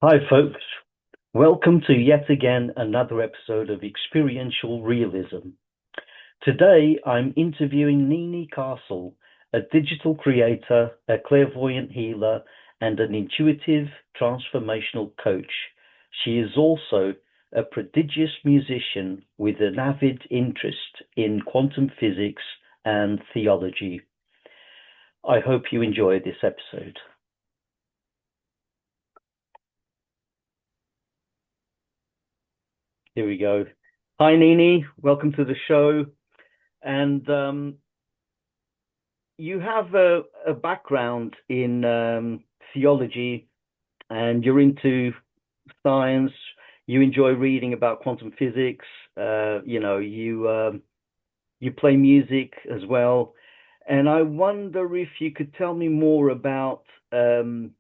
Hi, folks. Welcome to yet again another episode of Experiential Realism. Today, I'm interviewing Nini Castle, a digital creator, a clairvoyant healer, and an intuitive transformational coach. She is also a prodigious musician with an avid interest in quantum physics and theology. I hope you enjoy this episode. Here we go. Hi, Nini. Welcome to the show. And you have a background in theology, and you're into science. You enjoy reading about quantum physics. You play music as well. And I wonder if you could tell me more about the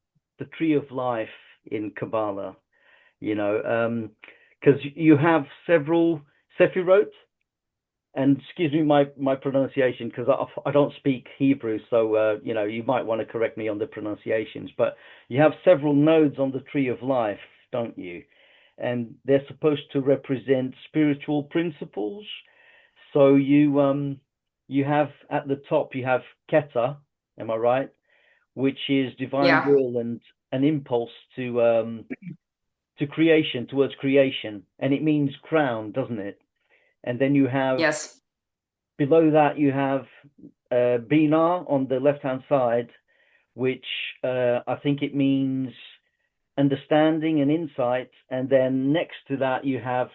tree of life in Kabbalah. Because you have several sephirot, and excuse me my pronunciation, because I don't speak Hebrew, so you might want to correct me on the pronunciations, but you have several nodes on the tree of life, don't you? And they're supposed to represent spiritual principles. So you have at the top you have Keta, am I right? Which is divine Yeah. will and an impulse to creation, towards creation, and it means crown, doesn't it? And then you have Yes. below that you have Bina on the left hand side, which I think it means understanding and insight. And then next to that you have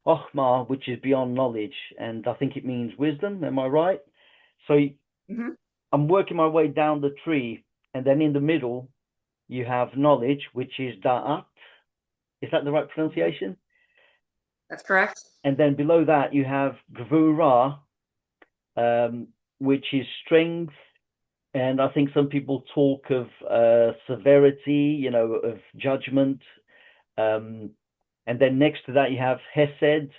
Ochma, which is beyond knowledge, and I think it means wisdom. Am I right? So Hmm. I'm working my way down the tree, and then in the middle you have knowledge, which is Da'at. Is that the right pronunciation? That's correct. And then below that you have Gvura, um, which is strength. And I think some people talk of severity, of judgment. Um, and then next to that, you have Hesed,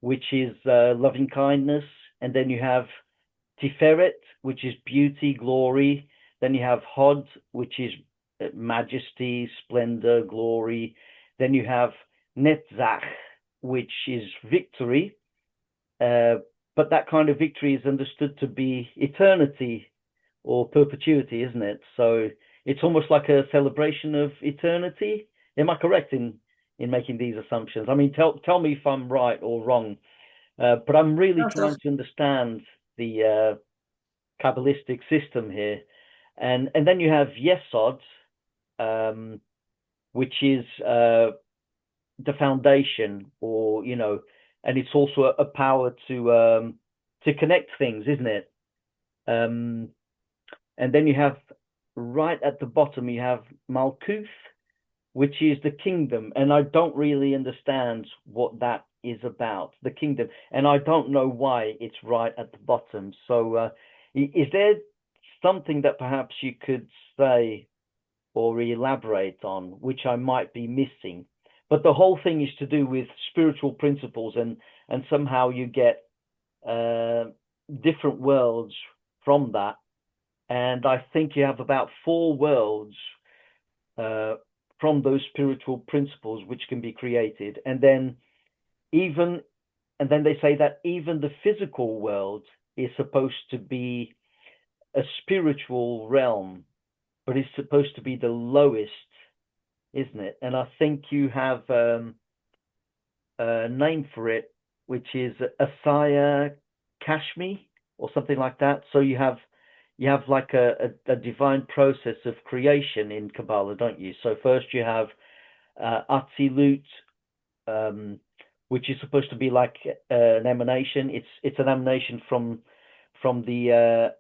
which is loving kindness. And then you have Tiferet, which is beauty, glory. Then you have Hod, which is majesty, splendor, glory. Then you have Netzach, which is victory. Uh, but that kind of victory is understood to be eternity or perpetuity, isn't it? So it's almost like a celebration of eternity. Am I correct in making these assumptions? I mean, tell me if I'm right or wrong. But I'm really No, so trying to understand the Kabbalistic system here. And then you have Yesod, um, which is the foundation, or and it's also a power to connect things, isn't it? Um, and then you have right at the bottom you have Malkuth, which is the kingdom, and I don't really understand what that is about, the kingdom, and I don't know why it's right at the bottom. So, is there something that perhaps you could say or elaborate on, which I might be missing? But the whole thing is to do with spiritual principles, and somehow you get uh, different worlds from that. And I think you have about four worlds uh, from those spiritual principles which can be created. Even and then they say that even the physical world is supposed to be a spiritual realm, but it's supposed to be the lowest, isn't it? And I think you have a name for it, which is Asaya Kashmi or something like that. So you have like a divine process of creation in Kabbalah, don't you? So first you have Atzilut, um, which is supposed to be like an emanation. It's an emanation from the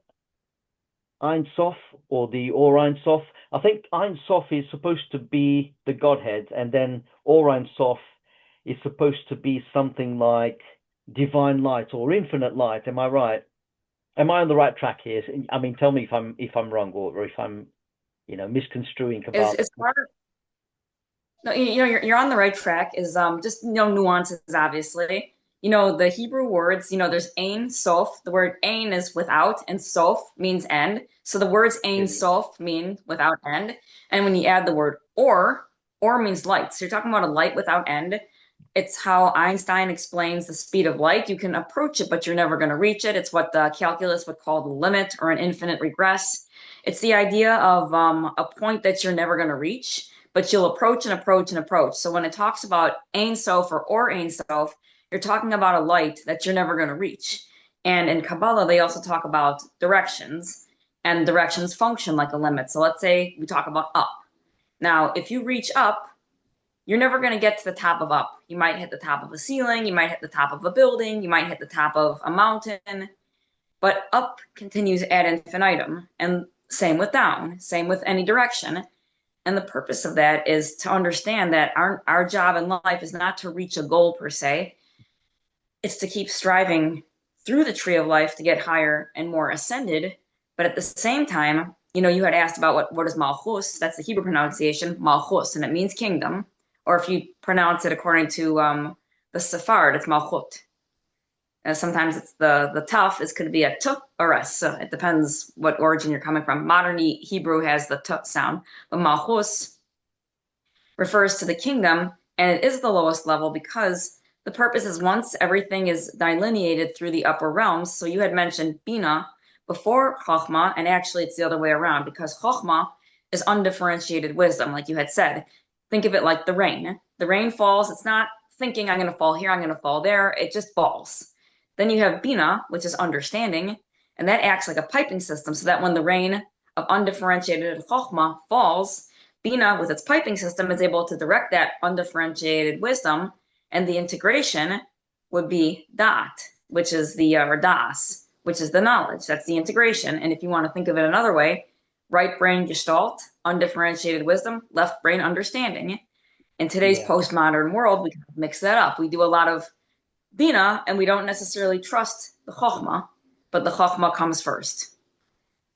Ein Sof or the Or Ein Sof. I think Ein Sof is supposed to be the Godhead, and then Or Ein Sof is supposed to be something like divine light or infinite light. Am I right? Am I on the right track here? I mean, tell me if I'm wrong, or if I'm misconstruing is Kabbalah. it's hard. No, you're on the right track. Is just nuances, obviously. The Hebrew words. There's Ein Sof. The word Ein is without, and Sof means end. So the words Ein Brilliant. Sof mean without end. And when you add the word or, Or means light. So you're talking about a light without end. It's how Einstein explains the speed of light. You can approach it, but you're never going to reach it. It's what the calculus would call the limit or an infinite regress. It's the idea of a point that you're never going to reach, but you'll approach and approach and approach. So when it talks about Ein Sof or Ein Sof, you're talking about a light that you're never going to reach. And in Kabbalah, they also talk about directions, and directions function like a limit. So let's say we talk about up. Now, if you reach up, you're never going to get to the top of up. You might hit the top of a ceiling, you might hit the top of a building, you might hit the top of a mountain, but up continues ad infinitum. And same with down, same with any direction. And the purpose of that is to understand that our job in life is not to reach a goal per se, it's to keep striving through the tree of life to get higher and more ascended. But at the same time, you had asked about what is Malchus. That's the Hebrew pronunciation, Malchus, and it means kingdom. Or if you pronounce it according to the Sephard, it's Malchut. Sometimes it's the tough is could be a t or a s. It depends what origin you're coming from. Modern Hebrew has the t sound, but Malchus refers to the kingdom, and it is the lowest level because the purpose is once everything is delineated through the upper realms. So you had mentioned Bina before Chokhmah, and actually it's the other way around because Chokhmah is undifferentiated wisdom, like you had said. Think of it like the rain. The rain falls, it's not thinking I'm going to fall here, I'm going to fall there, it just falls. Then you have Bina, which is understanding, and that acts like a piping system so that when the rain of undifferentiated Chokhmah falls, Bina, with its piping system, is able to direct that undifferentiated wisdom, and the integration would be Da'at, which is the, or Das, which is the knowledge. That's the integration. And if you want to think of it another way, right brain Gestalt, undifferentiated wisdom, left brain understanding. In today's postmodern world, we mix that up. We do a lot of Bina, and we don't necessarily trust the Chokhmah, but the Chokhmah comes first.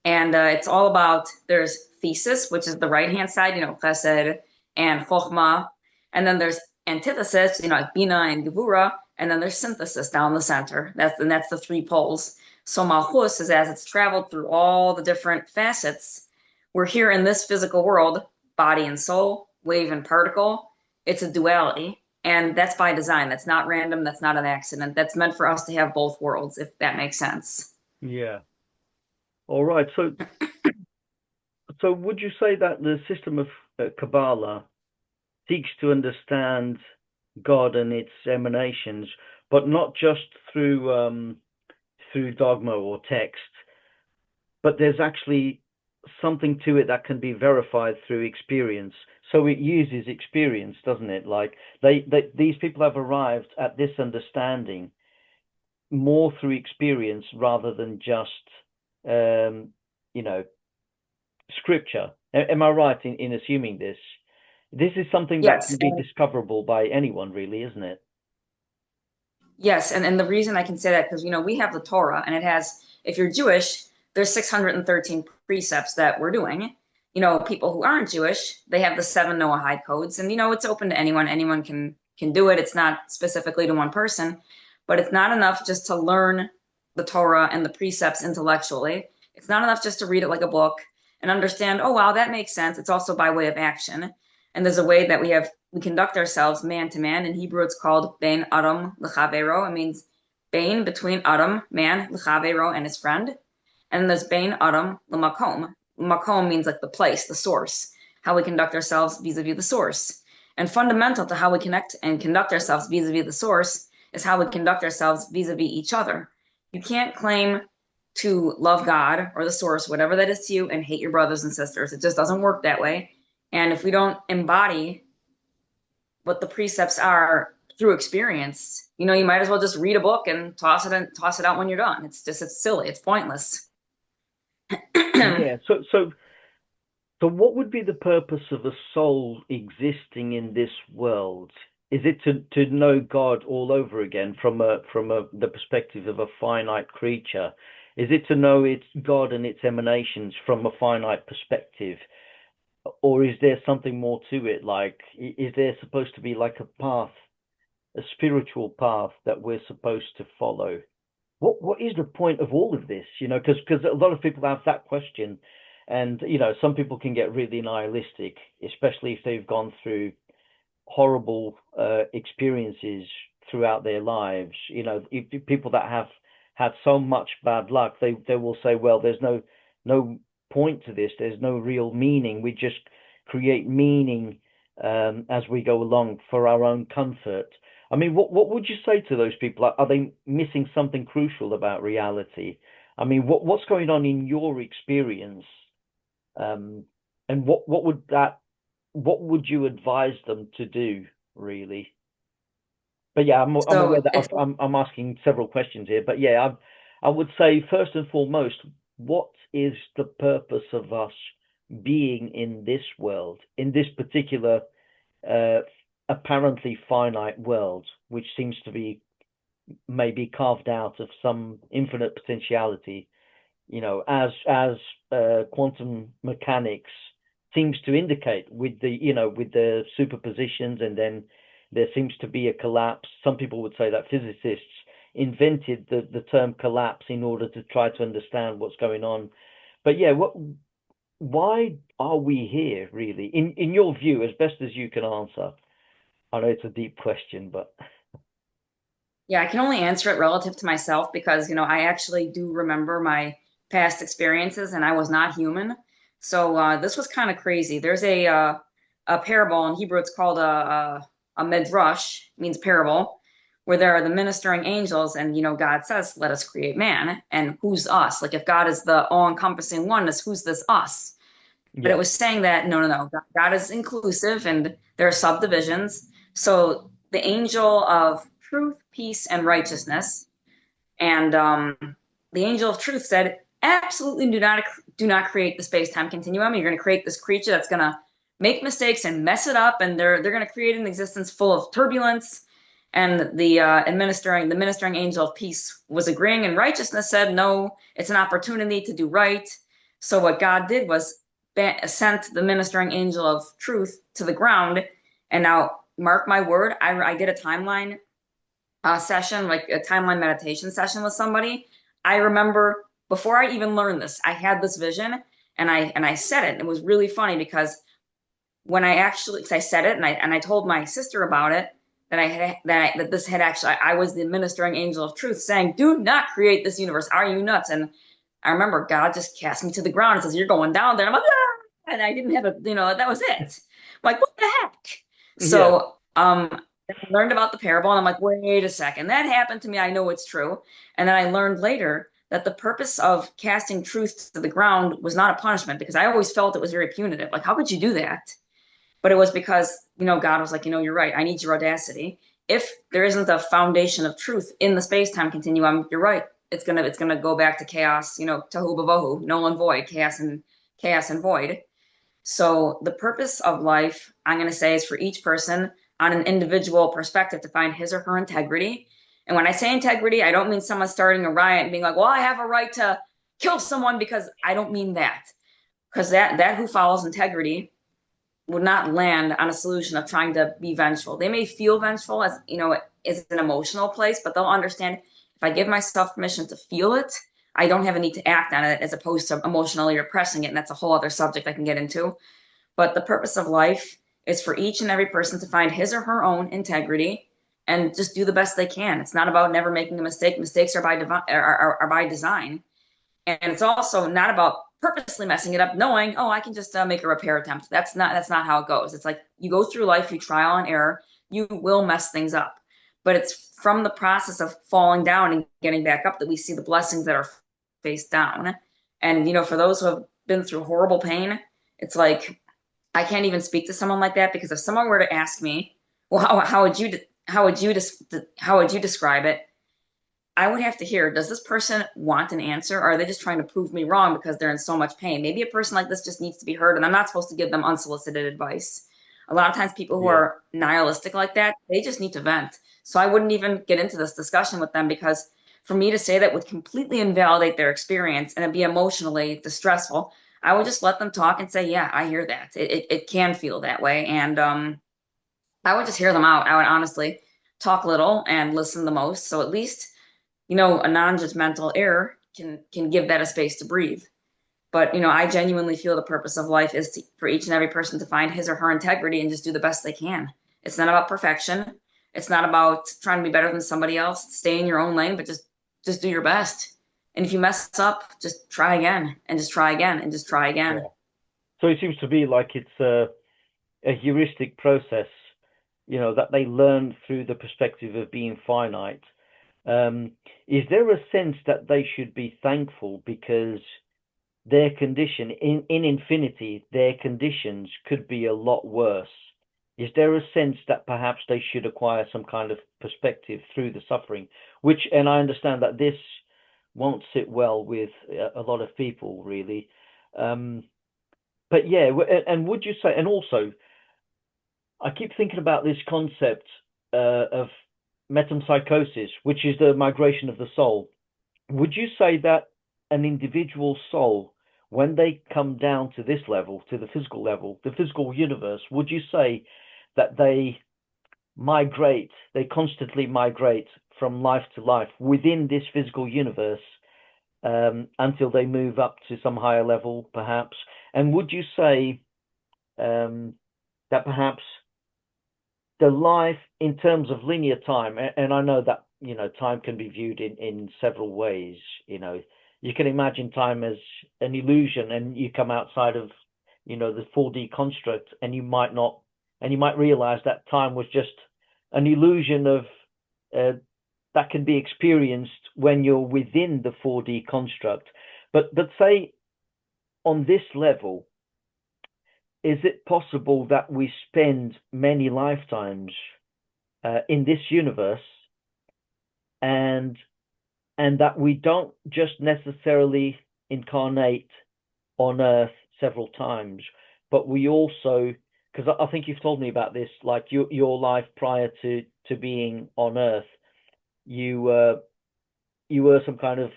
And it's all about, there's thesis, which is the right-hand side, Chesed and Chokhmah. And then there's antithesis, like Bina and Gevura. And then there's synthesis down the center. That's the three poles. So Malchus is as it's traveled through all the different facets. We're here in this physical world, body and soul, wave and particle. It's a duality. And that's by design. That's not random. That's not an accident. That's meant for us to have both worlds, if that makes sense. Yeah. All right. So would you say that the system of Kabbalah seeks to understand God and its emanations, but not just through dogma or text, but there's actually something to it that can be verified through experience? So it uses experience, doesn't it? Like these people have arrived at this understanding more through experience rather than just scripture. Am I right in assuming this? This is something that Yes. can be discoverable by anyone, really, isn't it? Yes. And the reason I can say that, because, we have the Torah, and it has, if you're Jewish, there's 613 precepts that we're doing. People who aren't Jewish, they have the 7 Noahide codes, and, it's open to anyone. Anyone can do it. It's not specifically to one person, but it's not enough just to learn the Torah and the precepts intellectually. It's not enough just to read it like a book and understand, oh, wow, that makes sense. It's also by way of action. And there's a way that we conduct ourselves man to man. In Hebrew, it's called Bein Adam L'Chavero. It means Bein, between Adam, man, L'Chavero, and his friend. And then there's Bein Adam L'Makom. Makom means like the place, the source, how we conduct ourselves vis-a-vis the source. And fundamental to how we connect and conduct ourselves vis-a-vis the source is how we conduct ourselves vis-a-vis each other. You can't claim to love God or the source, whatever that is to you, and hate your brothers and sisters. It just doesn't work that way. And if we don't embody what the precepts are through experience, you might as well just read a book and toss it out when you're done. It's silly. It's pointless. Yeah. So what would be the purpose of a soul existing in this world? Is it to know God all over again from the perspective of a finite creature? Is it to know its God and its emanations from a finite perspective? Or is there something more to it? Like, is there supposed to be like a path, a spiritual path that we're supposed to follow? What is the point of all of this? Because a lot of people have that question, And some people can get really nihilistic, especially if they've gone through horrible experiences throughout their lives. If people that have had so much bad luck, they will say, well, there's no point to this. There's no real meaning. We just create meaning as we go along for our own comfort. I mean, what would you say to those people? Are they missing something crucial about reality? I mean, what's going on in your experience? And what would you advise them to do, really? But yeah, I'm aware So that it's I'm asking several questions here. But yeah, I would say first and foremost, what is the purpose of us being in this world, in this particular uh, apparently finite world, which seems to be maybe carved out of some infinite potentiality, as quantum mechanics seems to indicate with the superpositions, and then there seems to be a collapse. Some people would say that physicists invented the term collapse in order to try to understand what's going on. But yeah, why are we here, really, in your view, as best as you can answer? I know it's a deep question, but Yeah, I can only answer it relative to myself because, I actually do remember my past experiences and I was not human. So this was kind of crazy. There's a parable in Hebrew. It's called a midrash, means parable, where there are the ministering angels, and God says, "Let us create man." And who's us? Like if God is the all-encompassing oneness, who's this us? But it yeah, was saying that no, no, no, God is inclusive and there are subdivisions. So the angel of truth, peace, and righteousness, and the angel of truth said, absolutely do not create the space-time continuum. You're going to create this creature that's going to make mistakes and mess it up, and they're going to create an existence full of turbulence. And the ministering angel of peace was agreeing, and righteousness said, no, it's an opportunity to do right. So what God did was sent the ministering angel of truth to the ground. And now, mark my word, I did a timeline session, like a timeline meditation session with somebody. I remember before I even learned this, I had this vision, and I said it. It was really funny because when I said it, and I told my sister about it, that this had actually, I was the ministering angel of truth saying, do not create this universe. Are you nuts? And I remember God just cast me to the ground and says, you're going down there. And I'm like, ah! And I didn't have that was it. I'm like, what the heck? yeah, So I learned about the parable, and I'm like, wait a second, that happened to me. I know it's true. And then I learned later that the purpose of casting truth to the ground was not a punishment, because I always felt it was very punitive. Like, how could you do that? But it was because, God was like, you're right. I need your audacity. If there isn't a foundation of truth in the space-time continuum, you're right. It's gonna go back to chaos, tohu bavohu, null and void, chaos and void. So the purpose of life, I'm going to say, is for each person on an individual perspective to find his or her integrity. And when I say integrity, I don't mean someone starting a riot and being like, well, I have a right to kill someone, because I don't mean that. Because that who follows integrity would not land on a solution of trying to be vengeful. They may feel vengeful as, is an emotional place, but they'll understand if I give myself permission to feel it, I don't have a need to act on it, as opposed to emotionally repressing it. And that's a whole other subject I can get into. But the purpose of life is for each and every person to find his or her own integrity and just do the best they can. It's not about never making a mistake. Mistakes are by design. And it's also not about purposely messing it up, knowing, oh, I can just make a repair attempt. That's not how it goes. It's like you go through life, you trial and error, you will mess things up. But it's from the process of falling down and getting back up that we see the blessings that are face down. And for those who have been through horrible pain, it's like I can't even speak to someone like that, because if someone were to ask me, well, how would you describe it? I would have to hear, does this person want an answer, or are they just trying to prove me wrong because they're in so much pain? Maybe a person like this just needs to be heard, and I'm not supposed to give them unsolicited advice. A lot of times, people who yeah. are nihilistic like that, they just need to vent. So I wouldn't even get into this discussion with them, because for me to say that would completely invalidate their experience and it'd be emotionally distressful. I would just let them talk and say, yeah, I hear that. It can feel that way. And I would just hear them out. I would honestly talk little and listen the most. So at least a non-judgmental air can give that a space to breathe. But, I genuinely feel the purpose of life is for each and every person to find his or her integrity and just do the best they can. It's not about perfection. It's not about trying to be better than somebody else. Stay in your own lane, but just do your best. And if you mess up, just try again and just try again and just try again. Yeah. So it seems to be like it's a heuristic process, that they learn through the perspective of being finite. Is there a sense that they should be thankful because their condition in infinity, their conditions could be a lot worse? Is there a sense that perhaps they should acquire some kind of perspective through the suffering, which, and I understand that this won't sit well with a lot of people, really. Um, but yeah, and would you say, and also, I keep thinking about this concept of metempsychosis, which is the migration of the soul. Would you say that an individual soul, when they come down to this level, to the physical universe, would you say that they constantly migrate from life to life within this physical universe until they move up to some higher level, perhaps? And would you say that perhaps the life in terms of linear time, and I know that time can be viewed in several ways. You can imagine time as an illusion, and you come outside of the 4D construct, and you might not, and you might realize that time was just an illusion of that can be experienced when you're within the 4D construct. But say on this level, is it possible that we spend many lifetimes in this universe, and that we don't just necessarily incarnate on Earth several times, but we also, because I think you've told me about this, like your life prior to being on Earth, you you were some kind of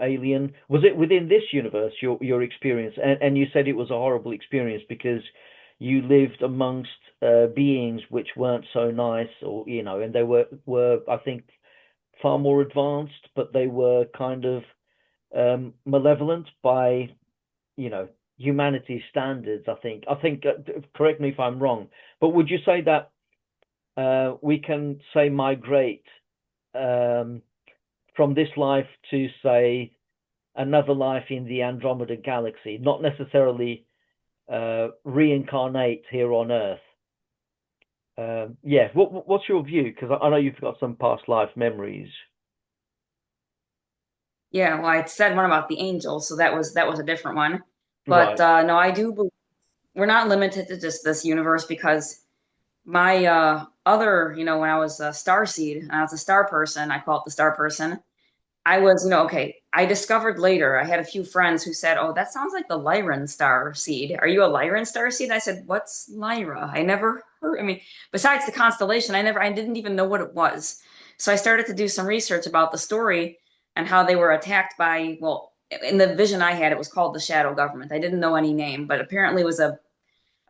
alien. Was it within this universe, your experience? And you said it was a horrible experience because you lived amongst beings which weren't so nice, or and they were I think far more advanced, but they were kind of malevolent by humanity's standards. I think correct me if I'm wrong, but would you say that we can say migrate um, from this life to, say, another life in the Andromeda galaxy, not necessarily reincarnate here on Earth? Yeah, what's your view? Because I know you've got some past life memories. Yeah, well, I said one about the angels, so that was a different one. But Right, no, I do believe we're not limited to just this universe because my other, when I was a star seed and I was a star person, I call it the star person. I was, okay, I discovered later, I had a few friends who said, "Oh, that sounds like the Lyran star seed. Are you a Lyran star seed?" I said, "What's Lyra?" I never heard, I mean, besides the constellation, I didn't even know what it was. So I started to do some research about the story and how they were attacked by, well, in the vision I had, it was called the shadow government. I didn't know any name, but apparently it was a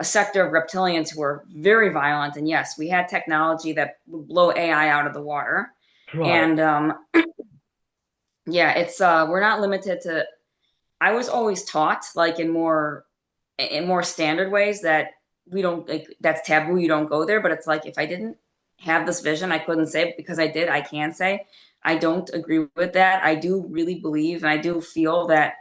sector of reptilians who were very violent. And yes, we had technology that would blow AI out of the water. right, And yeah, it's we're not limited to. I was always taught like in more standard ways that we don't like that's taboo. You don't go there. But it's like if I didn't have this vision, I couldn't say it. Because I did. I can say I don't agree with that. I do really believe and I do feel that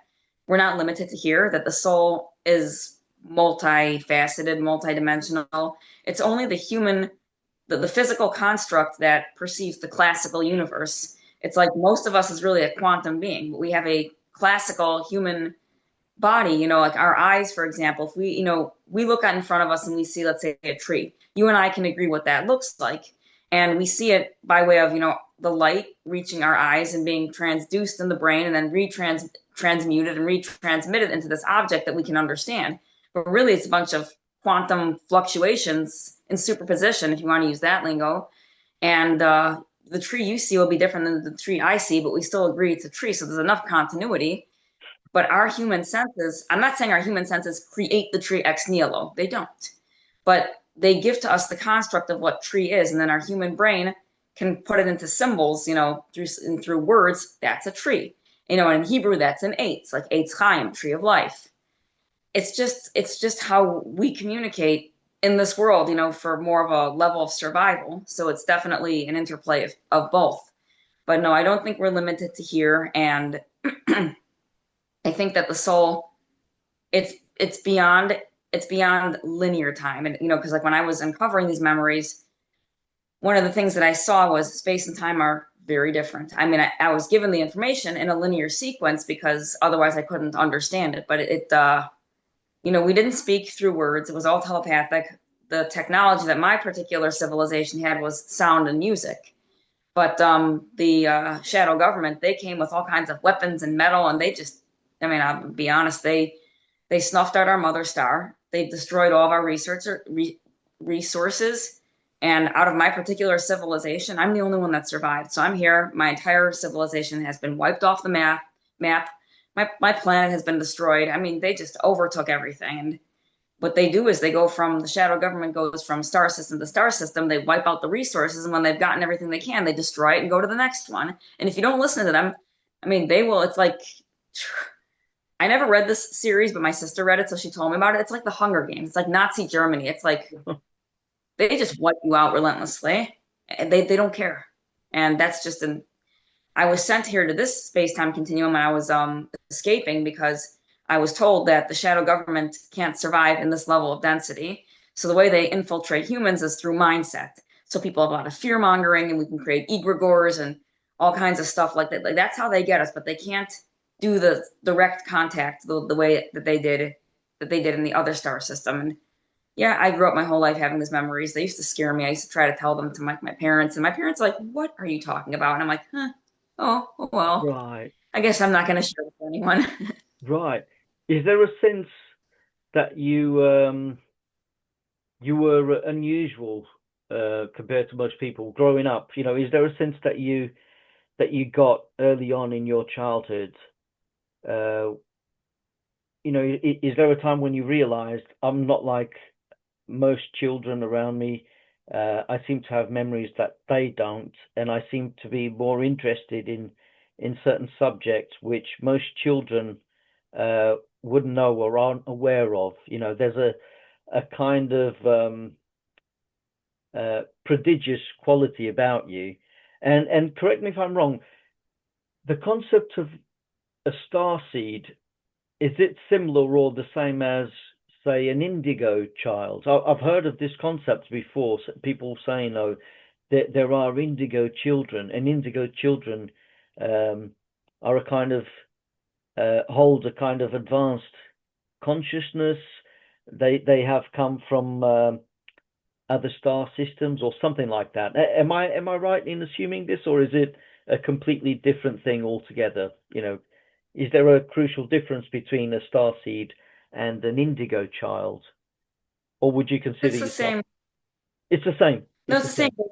we're not limited to here. That the soul is multifaceted, multidimensional. It's only the physical construct that perceives the classical universe. It's like most of us is really a quantum being, but we have a classical human body, like our eyes, for example. If we look out in front of us and we see, let's say, a tree, you and I can agree what that looks like. And we see it by way of, the light reaching our eyes and being transduced in the brain and then transmuted and retransmitted into this object that we can understand. But really, it's a bunch of quantum fluctuations in superposition, if you want to use that lingo. And the tree you see will be different than the tree I see, but we still agree it's a tree. So there's enough continuity. But our human senses, I'm not saying our human senses create the tree ex nihilo. They don't. But they give to us the construct of what tree is. And then our human brain can put it into symbols, through words. That's a tree. In Hebrew, that's an eitz, like eitz chaim, tree of life. It's just how we communicate in this world, for more of a level of survival. So it's definitely an interplay of both. But no, I don't think we're limited to here. And I think that the soul, it's it's beyond it's beyond linear time. And because like when I was uncovering these memories, one of the things that I saw was space and time are very different. I mean, I was given the information in a linear sequence because otherwise I couldn't understand it. But we didn't speak through words. It was all telepathic. The technology that my particular civilization had was sound and music. But the shadow government, they came with all kinds of weapons and metal, and I mean, I'll be honest, they snuffed out our mother star. They destroyed all of our resources. And out of my particular civilization, I'm the only one that survived. So I'm here. My entire civilization has been wiped off the map. My planet has been destroyed. I mean, they just overtook everything. And what they do is the shadow government goes from star system to star system. They wipe out the resources. And when they've gotten everything they can, they destroy it and go to the next one. And if you don't listen to them, I mean, they will, it's like, I never read this series, but my sister read it, so she told me about it. It's like the Hunger Games. It's like Nazi Germany. It's like they just wipe you out relentlessly. And they don't care. And that's just an I was sent here to this space-time continuum and I was escaping because I was told that the shadow government can't survive in this level of density. So the way they infiltrate humans is through mindset. So people have a lot of fear mongering and we can create egregores and all kinds of stuff like that. Like that's how they get us, but they can't do the direct contact the way that they did in the other star system. And yeah, I grew up my whole life having these memories. They used to scare me. I used to try to tell them to my parents, and my parents are like, "What are you talking about?" And I'm like, "Huh, oh, well, Right. I guess I'm not going to share with anyone." Right. Is there a sense that you were unusual compared to most people growing up? Is there a sense that you got early on in your childhood? Uh, is there a time when you realized I'm not like most children around me? I seem to have memories that they don't, and I seem to be more interested in certain subjects which most children wouldn't know or aren't aware of. There's a kind of prodigious quality about you. And correct me if I'm wrong, the concept of a star seed, is it similar or the same as, say, an indigo child? I've heard of this concept before, people saying, oh, there are indigo children, and indigo children are a kind of, hold a kind of advanced consciousness. They have come from other star systems or something like that. Am I right in assuming this, or is it a completely different thing altogether? Is there a crucial difference between a star seed and an indigo child, or would you consider It's the yourself? same. It's the same. No, It's it's the the same. same.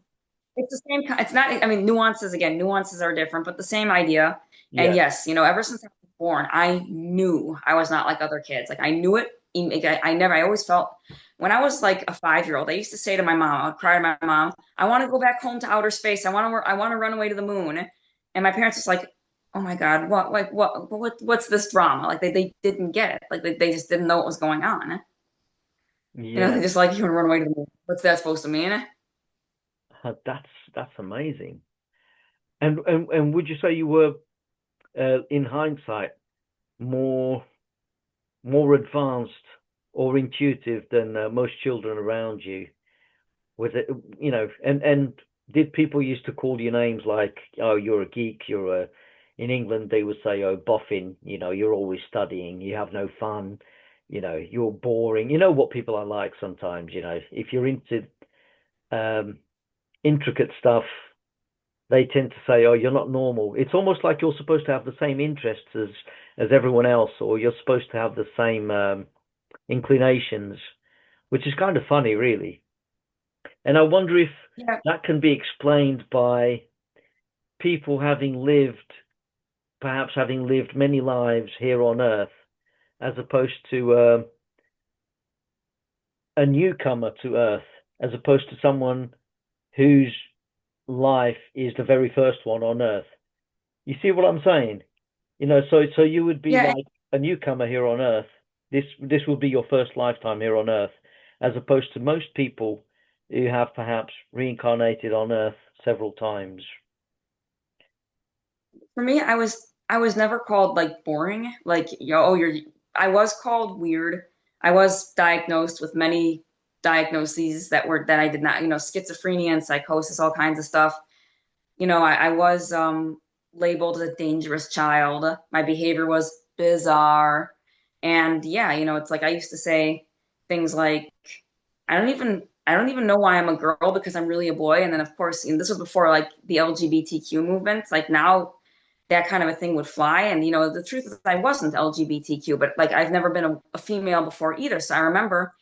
It's the same. It's not. I mean, nuances are different, but the same idea. And Yeah. yes, ever since I was born, I knew I was not like other kids. Like I knew it. I always felt when I was like a 5-year old, I used to say to my mom, I would cry to my mom, I want to go back home to outer space. I want to run away to the moon. And my parents just like, oh my God, what's this drama? Like they didn't get it. Like they just didn't know what was going on. They Yeah. just like, you want to run away to the moon. What's that supposed to mean? That's amazing. And would you say you were, in hindsight, more more advanced or intuitive than most children around you? Was it, and did people used to call you names like, oh, you're a geek, in England they would say, oh, boffin, you're always studying, you have no fun, you're boring. You know what people are like sometimes, if you're into um, intricate stuff, they tend to say, oh, you're not normal. It's almost like you're supposed to have the same interests as everyone else, or you're supposed to have the same inclinations, which is kind of funny, really. And I wonder if Yeah. that can be explained by people perhaps having lived many lives here on Earth, as opposed to a newcomer to Earth, as opposed to someone whose life is the very first one on Earth. You see what I'm saying? So you would be Yeah, like a newcomer here on Earth. This will be your first lifetime here on Earth, as opposed to most people who have perhaps reincarnated on Earth several times. for me, I was never called like boring. Like, oh, you're I was called weird. I was diagnosed with many diagnoses that I did not, schizophrenia and psychosis, all kinds of stuff. I was labeled as a dangerous child. My behavior was bizarre. And yeah, it's like I used to say things like, I don't even know why I'm a girl because I'm really a boy. And then of course, this was before like the LGBTQ movement. Like now that kind of a thing would fly. And the truth is I wasn't LGBTQ, but like I've never been a female before either. So I remember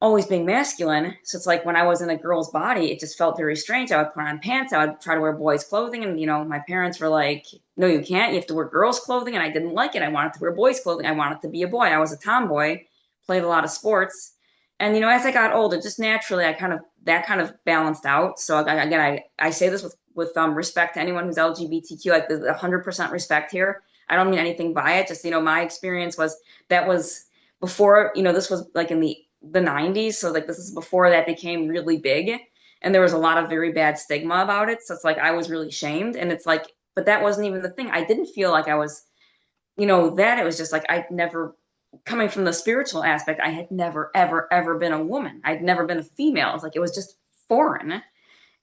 always being masculine. So it's like when I was in a girl's body, it just felt very strange. I would put on pants, I would try to wear boys' clothing, and my parents were like, "No, you can't. You have to wear girls' clothing." And I didn't like it. I wanted to wear boys' clothing. I wanted to be a boy. I was a tomboy, played a lot of sports, and as I got older, just naturally, that kind of balanced out. So again, I say this with respect to anyone who's LGBTQ, like the 100% respect here. I don't mean anything by it. Just my experience was before. This was like in the 90s, so like this is before that became really big, and there was a lot of very bad stigma about it. So it's like I was really shamed, and it's like, but that wasn't even the thing. I didn't feel like I was, that it was just like I'd never, coming from the spiritual aspect, I had never ever ever been a woman. I'd never been a female. It's like it was just foreign, and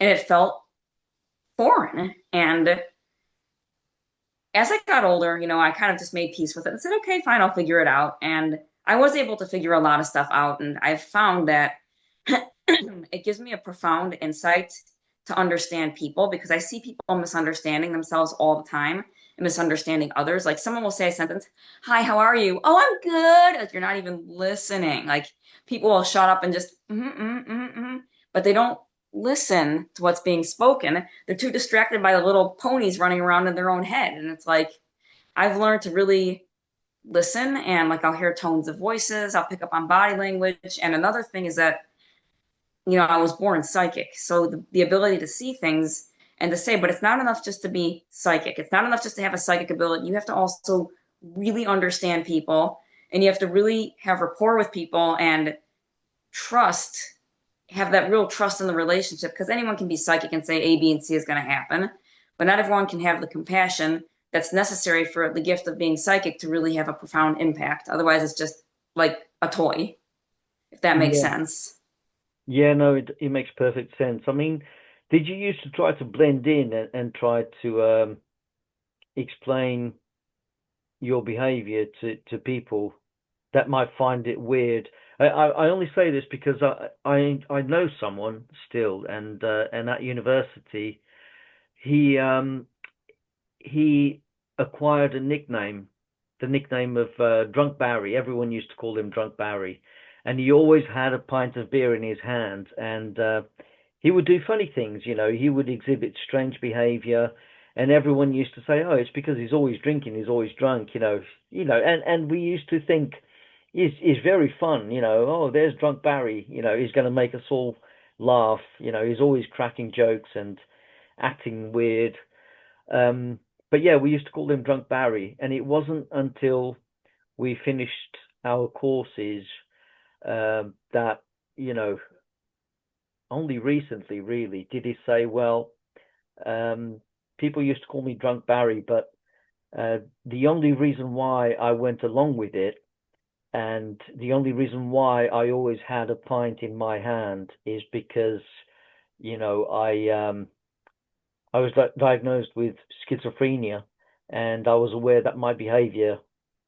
it felt foreign. And as I got older, I kind of just made peace with it and said, okay, fine, I'll figure it out. And I was able to figure a lot of stuff out. And I've found that it gives me a profound insight to understand people, because I see people misunderstanding themselves all the time and misunderstanding others. Like someone will say a sentence, "Hi, how are you?" "Oh, I'm good." Like you're not even listening. Like people will shut up and just, but they don't listen to what's being spoken. They're too distracted by the little ponies running around in their own head. And it's like, I've learned to really listen, and like I'll hear tones of voices, I'll pick up on body language. And another thing is that, I was born psychic. So the ability to see things and to say, but it's not enough just to be psychic. It's not enough just to have a psychic ability. You have to also really understand people, and you have to really have rapport with people and trust, have that real trust in the relationship, because anyone can be psychic and say A, B, and C is going to happen, but not everyone can have the compassion that's necessary for the gift of being psychic to really have a profound impact. Otherwise, it's just like a toy, if that makes Yeah. sense. Yeah, no, it makes perfect sense. I mean, did you used to try to blend in and try to explain your behavior to people that might find it weird? I only say this because I know someone still, and at university he acquired a nickname, the nickname of Drunk Barry. Everyone used to call him Drunk Barry, and he always had a pint of beer in his hand, and he would do funny things. He would exhibit strange behavior, and everyone used to say, "Oh, it's because he's always drinking, he's always drunk." And we used to think he's very fun. Oh, there's Drunk Barry. He's going to make us all laugh. He's always cracking jokes and acting weird. Um, but yeah, we used to call him Drunk Barry, and it wasn't until we finished our courses that, you know, only recently really did he say, well, um, people used to call me Drunk Barry, but the only reason why I went along with it, and the only reason why I always had a pint in my hand, is because, you know, I was diagnosed with schizophrenia, and I was aware that my behavior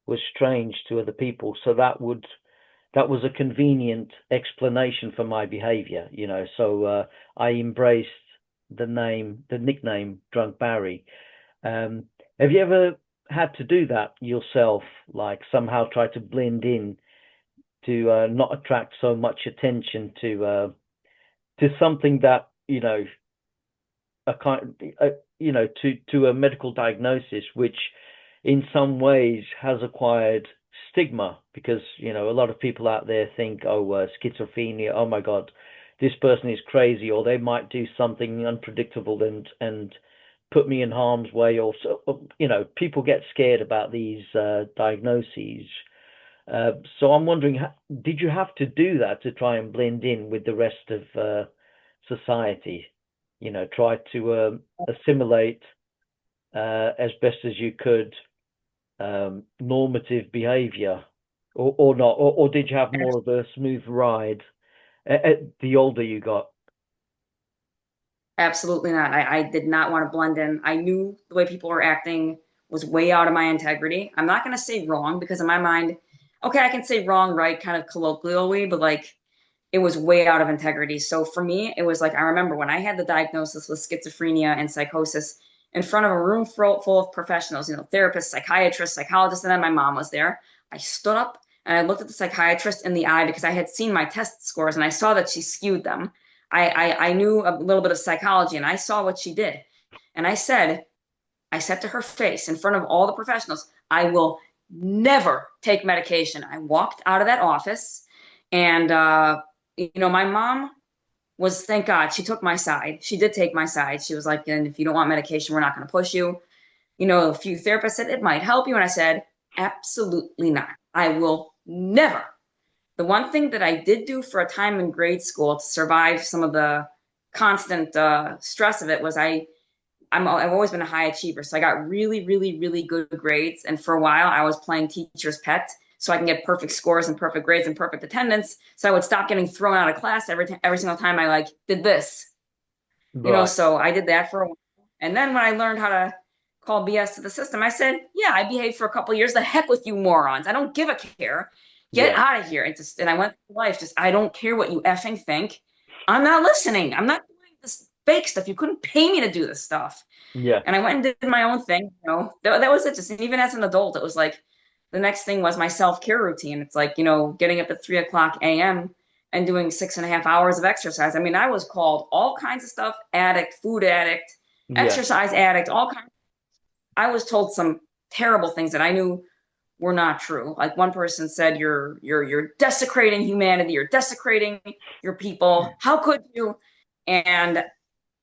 was strange to other people. So that was a convenient explanation for my behavior. So I embraced the nickname Drunk Barry. Um, have you ever had to do that yourself, like somehow try to blend in to not attract so much attention to something that a kind to a medical diagnosis which in some ways has acquired stigma, because a lot of people out there think, oh, schizophrenia, oh my god, this person is crazy, or they might do something unpredictable and put me in harm's way, or so, people get scared about these diagnoses. So I'm wondering, did you have to do that to try and blend in with the rest of society? Try to assimilate as best as you could normative behavior, or not, or did you have more of a smooth ride the older you got? Absolutely not. I did not want to blend in. I knew the way people were acting was way out of my integrity. I'm not going to say wrong because in my mind, okay, I can say wrong, right, kind of colloquially, but like it was way out of integrity. So for me, it was like I remember when I had the diagnosis with schizophrenia and psychosis in front of a room full of professionals, therapists, psychiatrists, psychologists, and then my mom was there. I stood up and I looked at the psychiatrist in the eye because I had seen my test scores and I saw that she skewed them. I knew a little bit of psychology and I saw what she did. And I said to her face in front of all the professionals, I will never take medication. I walked out of that office and, my mom was, thank God, she took my side. She did take my side. She was like, and if you don't want medication, we're not going to push you. A few therapists said it might help you. And I said, absolutely not. I will never. The one thing that I did do for a time in grade school to survive some of the constant stress of it was I've always been a high achiever. So I got really, really, really good grades. And for a while, I was playing teacher's pet so I can get perfect scores and perfect grades and perfect attendance. So I would stop getting thrown out of class every single time I like did this. Right. So I did that for a while. And then when I learned how to call BS to the system, I said, yeah, I behaved for a couple of years. The heck with you morons. I don't give a care. Get Yeah. out of here. And I went through life just, I don't care what you effing think. I'm not listening. I'm not doing this fake stuff. You couldn't pay me to do this stuff. Yeah. And I went and did my own thing. That was it. Just even as an adult, it was like the next thing was my self-care routine. It's like, getting up at 3 o'clock a.m. and doing 6.5 hours of exercise. I mean, I was called all kinds of stuff, addict, food addict, Yeah. exercise addict, all kinds. I was told some terrible things that I knew were not true. Like one person said, you're desecrating humanity, you're desecrating your people. How could you? And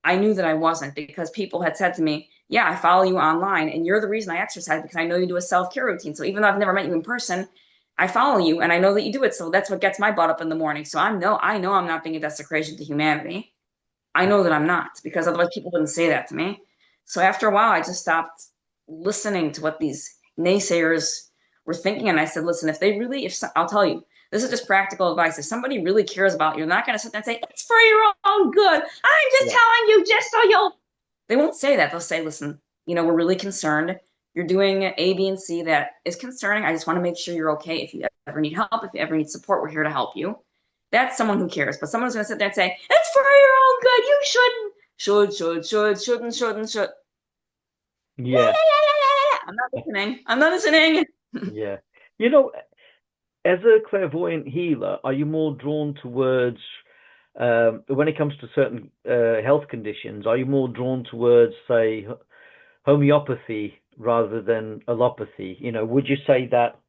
I knew that I wasn't because people had said to me, yeah, I follow you online and you're the reason I exercise because I know you do a self-care routine. So even though I've never met you in person, I follow you and I know that you do it. So that's what gets my butt up in the morning. So I know I'm not being a desecration to humanity. I know that I'm not because otherwise people wouldn't say that to me. So after a while, I just stopped listening to what these naysayers were thinking. And I said, listen, I'll tell you, this is just practical advice. If somebody really cares about you, they're not going to sit there and say, it's for your own good. I'm just Yeah. telling you just so you'll. They won't say that. They'll say, listen, we're really concerned. You're doing A, B, and C that is concerning. I just want to make sure you're okay. If you ever need help, if you ever need support, we're here to help you. That's someone who cares. But someone's going to sit there and say, it's for your own good. You shouldn't. Shouldn't, shouldn't, should. Yeah, Yeah. yeah, yeah, yeah, yeah, yeah. I'm not listening. I'm not listening. Yeah. You know, as a clairvoyant healer, are you more drawn towards, when it comes to certain health conditions, are you more drawn towards, say, homeopathy rather than allopathy? Would you say that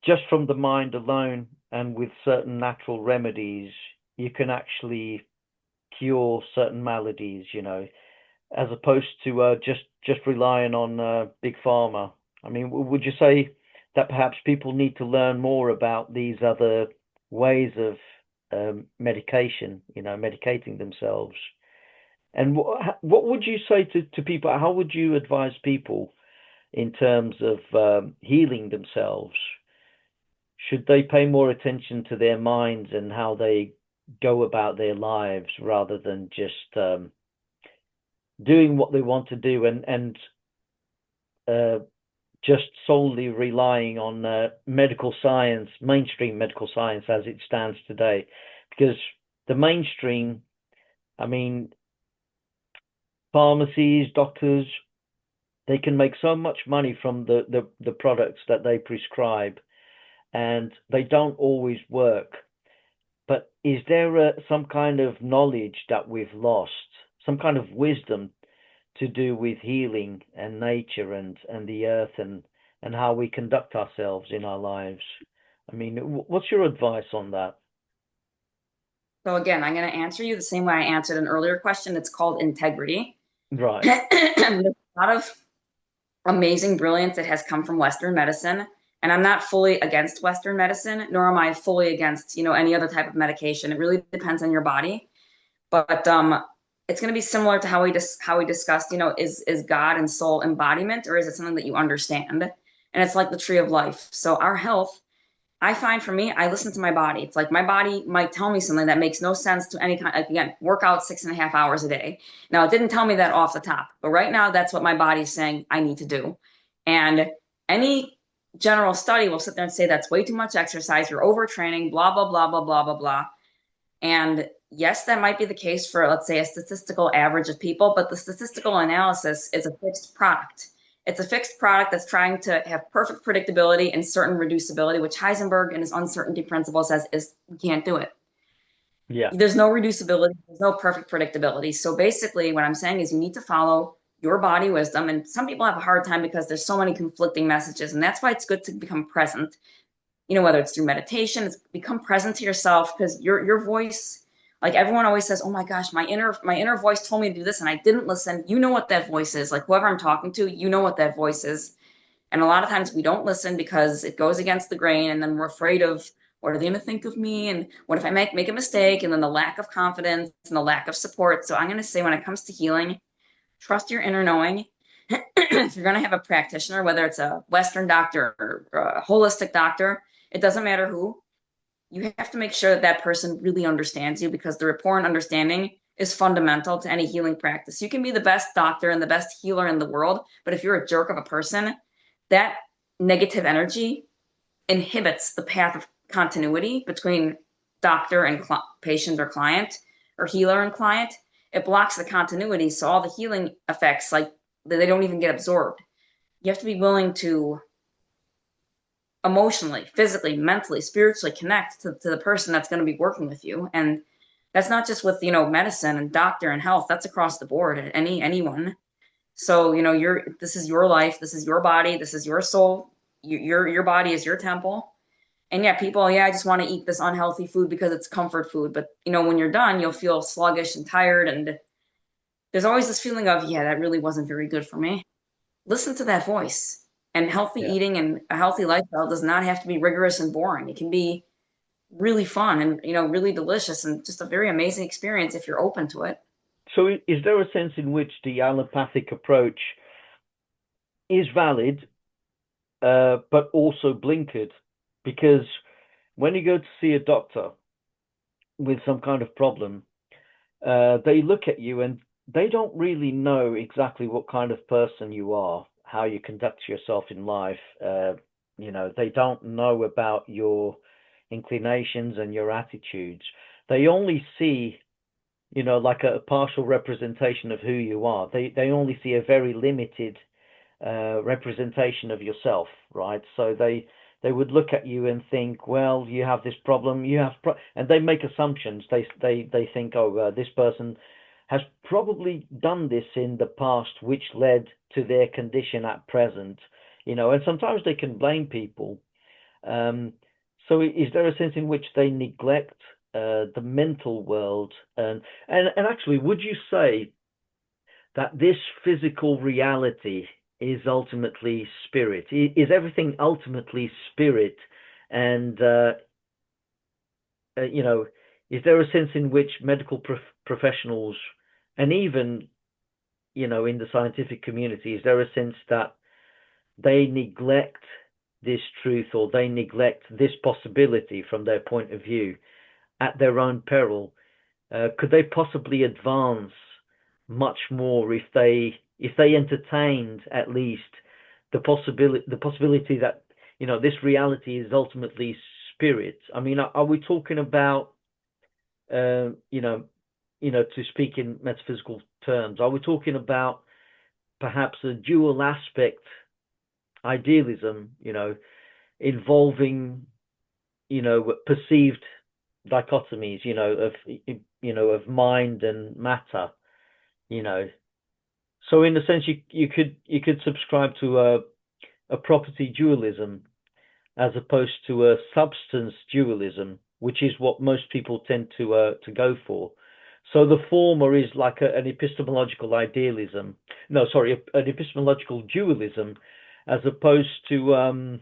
just from the mind alone and with certain natural remedies, you can actually cure certain maladies, as opposed to just relying on big pharma? I mean, would you say that perhaps people need to learn more about these other ways of medicating themselves? And what would you say to people? How would you advise people in terms of healing themselves? Should they pay more attention to their minds and how they go about their lives rather than just doing what they want to do and uh, just solely relying on medical science, mainstream medical science as it stands today? Because the mainstream, I mean, pharmacies, doctors, they can make so much money from the products that they prescribe, and they don't always work. But is there some kind of knowledge that we've lost, some kind of wisdom to do with healing and nature and the earth and how we conduct ourselves in our lives? I mean, what's your advice on that? So again, I'm going to answer you the same way I answered an earlier question. It's called integrity. Right. There's a lot of amazing brilliance that has come from Western medicine. And I'm not fully against Western medicine, nor am I fully against, any other type of medication. It really depends on your body. But it's going to be similar to how we discussed, is God and soul embodiment, or is it something that you understand? And it's like the tree of life. So our health, I find for me, I listen to my body. It's like my body might tell me something that makes no sense to any kind. Like, again, work out 6.5 hours a day. Now, it didn't tell me that off the top, but right now, that's what my body's saying I need to do. And any general study will sit there and say that's way too much exercise. You're overtraining. Blah blah blah blah blah blah blah. And yes, that might be the case for, let's say, a statistical average of people, but the statistical analysis is a fixed product. It's a fixed product that's trying to have perfect predictability and certain reducibility, which Heisenberg in his uncertainty principle says is we can't do it. Yeah. There's no reducibility, there's no perfect predictability. So basically, what I'm saying is you need to follow your body wisdom. And some people have a hard time because there's so many conflicting messages. And that's why it's good to become present, whether it's through meditation, it's become present to yourself, because your voice, like everyone always says, oh my gosh, my inner voice told me to do this and I didn't listen. You know what that voice is. Like whoever I'm talking to, you know what that voice is. And a lot of times we don't listen because it goes against the grain, and then we're afraid of what are they going to think of me, and what if I make a mistake, and then the lack of confidence and the lack of support. So I'm going to say, when it comes to healing, trust your inner knowing. If you're going to have a practitioner, whether it's a Western doctor or a holistic doctor, it doesn't matter who, you have to make sure that that person really understands you, because the rapport and understanding is fundamental to any healing practice. You can be the best doctor and the best healer in the world, but if you're a jerk of a person, that negative energy inhibits the path of continuity between doctor and patient or client, or healer and client. It blocks the continuity, so all the healing effects, like, they don't even get absorbed. You have to be willing to emotionally, physically, mentally, spiritually connect to the person that's going to be working with you. And that's not just with, medicine and doctor and health. That's across the board, anyone. So, this is your life, this is your body, this is your soul. Your body is your temple. And yeah, people, yeah, I just want to eat this unhealthy food because it's comfort food. But when you're done, you'll feel sluggish and tired. And there's always this feeling of, yeah, that really wasn't very good for me. Listen to that voice. And healthy Yeah. eating and a healthy lifestyle does not have to be rigorous and boring. It can be really fun and, really delicious, and just a very amazing experience if you're open to it. So is there a sense in which the allopathic approach is valid, but also blinkered? Because when you go to see a doctor with some kind of problem, they look at you and they don't really know exactly what kind of person you are, how you conduct yourself in life. They don't know about your inclinations and your attitudes. They only see, like a partial representation of who you are. They only see a very limited representation of yourself, right? So they would look at you and think, well, you have this problem, and they make assumptions. They think, oh, this person has probably done this in the past, which led to their condition at present, and sometimes they can blame people. Um, so is there a sense in which they neglect the mental world? And actually, would you say that this physical reality is ultimately spirit? Is everything ultimately spirit? And you know, is there a sense in which medical professionals, and even in the scientific community, is there a sense that they neglect this truth, or they neglect this possibility from their point of view at their own peril? Could they possibly advance much more if they entertained at least the possibility that this reality is ultimately spirit? I mean, are we talking about uh, you know to speak in metaphysical terms, are we talking about perhaps a dual aspect idealism, involving perceived dichotomies, of mind and matter, you know. So in a sense, you could subscribe to a property dualism as opposed to a substance dualism, which is what most people tend to go for. So the former is like an epistemological idealism. No, sorry, an epistemological dualism, as opposed to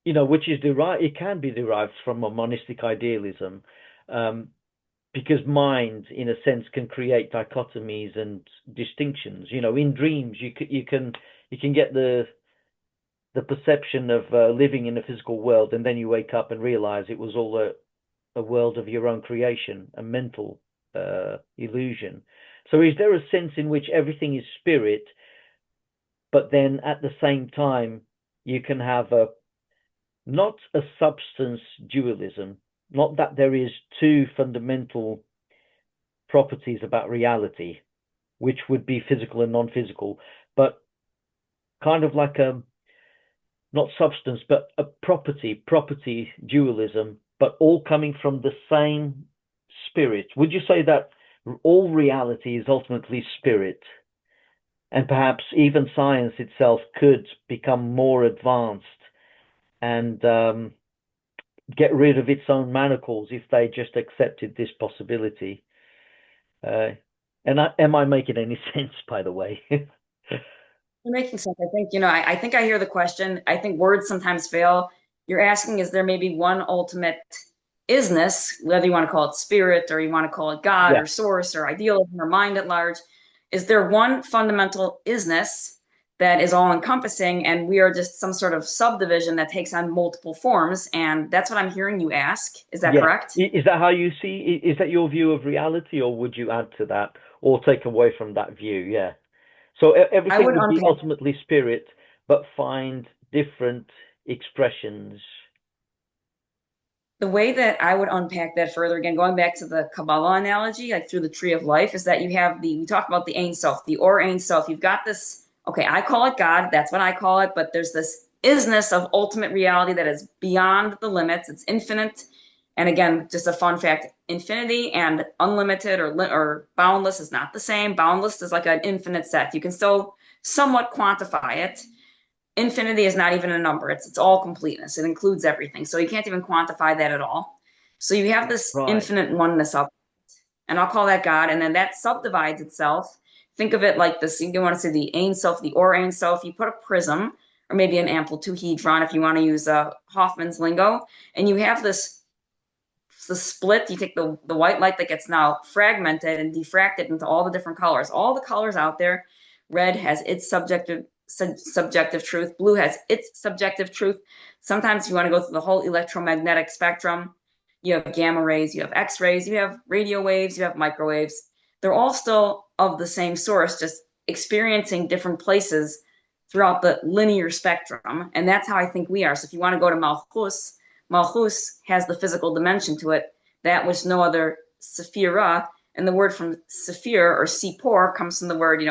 which is derived. It can be derived from a monistic idealism, um, because mind, in a sense, can create dichotomies and distinctions. In dreams, you can get the perception of living in a physical world, and then you wake up and realize it was all a world of your own creation, a mental illusion. So is there a sense in which everything is spirit, but then at the same time you can have not a substance dualism, not that there is two fundamental properties about reality, which would be physical and non-physical, but kind of like a not substance, but a property dualism, but all coming from the same spirit. Would you say that all reality is ultimately spirit? And perhaps even science itself could become more advanced and get rid of its own manacles if they just accepted this possibility. Am I making any sense, by the way? You're making sense. I think, I think I hear the question. I think words sometimes fail. You're asking, is there maybe one ultimate isness, whether you want to call it spirit or you want to call it God Yeah. or source or idealism or mind at large? Is there one fundamental isness that is all encompassing and we are just some sort of subdivision that takes on multiple forms? And that's what I'm hearing you ask. Is that Yeah. correct? Is that how you see? Is that your view of reality, or would you add to that or take away from that view? Yeah. So I everything would would be unpack ultimately spirit, but find different expressions. the way that I would unpack that further, again, going back to the Kabbalah analogy, like through the tree of life, is that you have we talk about the Ein Sof, the Or Ein Sof. You've got this, okay, I call it God, that's what I call it, but there's this isness of ultimate reality that is beyond the limits, it's infinite. And again, just a fun fact, infinity and unlimited or boundless is not the same. Boundless is like an infinite set. You can still somewhat quantify it. Infinity is not even a number. It's all completeness. It includes everything. So you can't even quantify that at all. So you have this Right. infinite oneness up, and I'll call that God. And then that subdivides itself. Think of it like this. You want to say the Ein Sof, the Or Ein Sof. You put a prism or maybe an amplituhedron if you want to use Hoffman's lingo, and you have this the split. You take the white light that gets now fragmented and diffracted into all the different colors. All the colors out there. Red has its subjective truth. Blue has its subjective truth. Sometimes you want to go through the whole electromagnetic spectrum. You have gamma rays, you have X rays, you have radio waves, you have microwaves. They're all still of the same source, just experiencing different places throughout the linear spectrum. And that's how I think we are. So if you want to go to Malchus, Malchus has the physical dimension to it, that which no other Sephira, and the word from Sephir or Sipor comes from the word,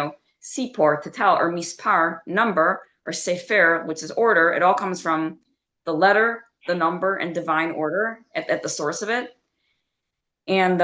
Sipor, to tell, or Mispar, number, or Sefer, which is order. It all comes from the letter, the number, and divine order at the source of it. And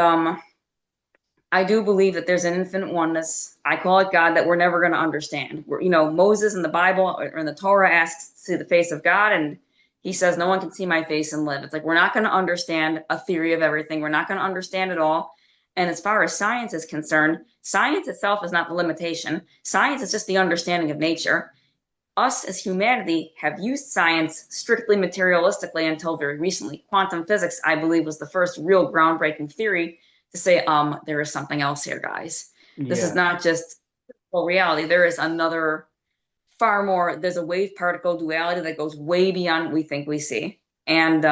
I do believe that there's an infinite oneness. I call it God that we're never going to understand. Moses in the Bible or in the Torah asks to see the face of God, and he says, no one can see my face and live. It's like, we're not going to understand a theory of everything. We're not going to understand it all. And as far as science is concerned, science itself is not the limitation. Science is just the understanding of nature. Us as humanity have used science strictly materialistically until very recently. Quantum physics, I believe, was the first real groundbreaking theory to say, there is something else here, guys. This is Yeah. not just reality. There is another far more, there's a wave particle duality that goes way beyond what we think we see. And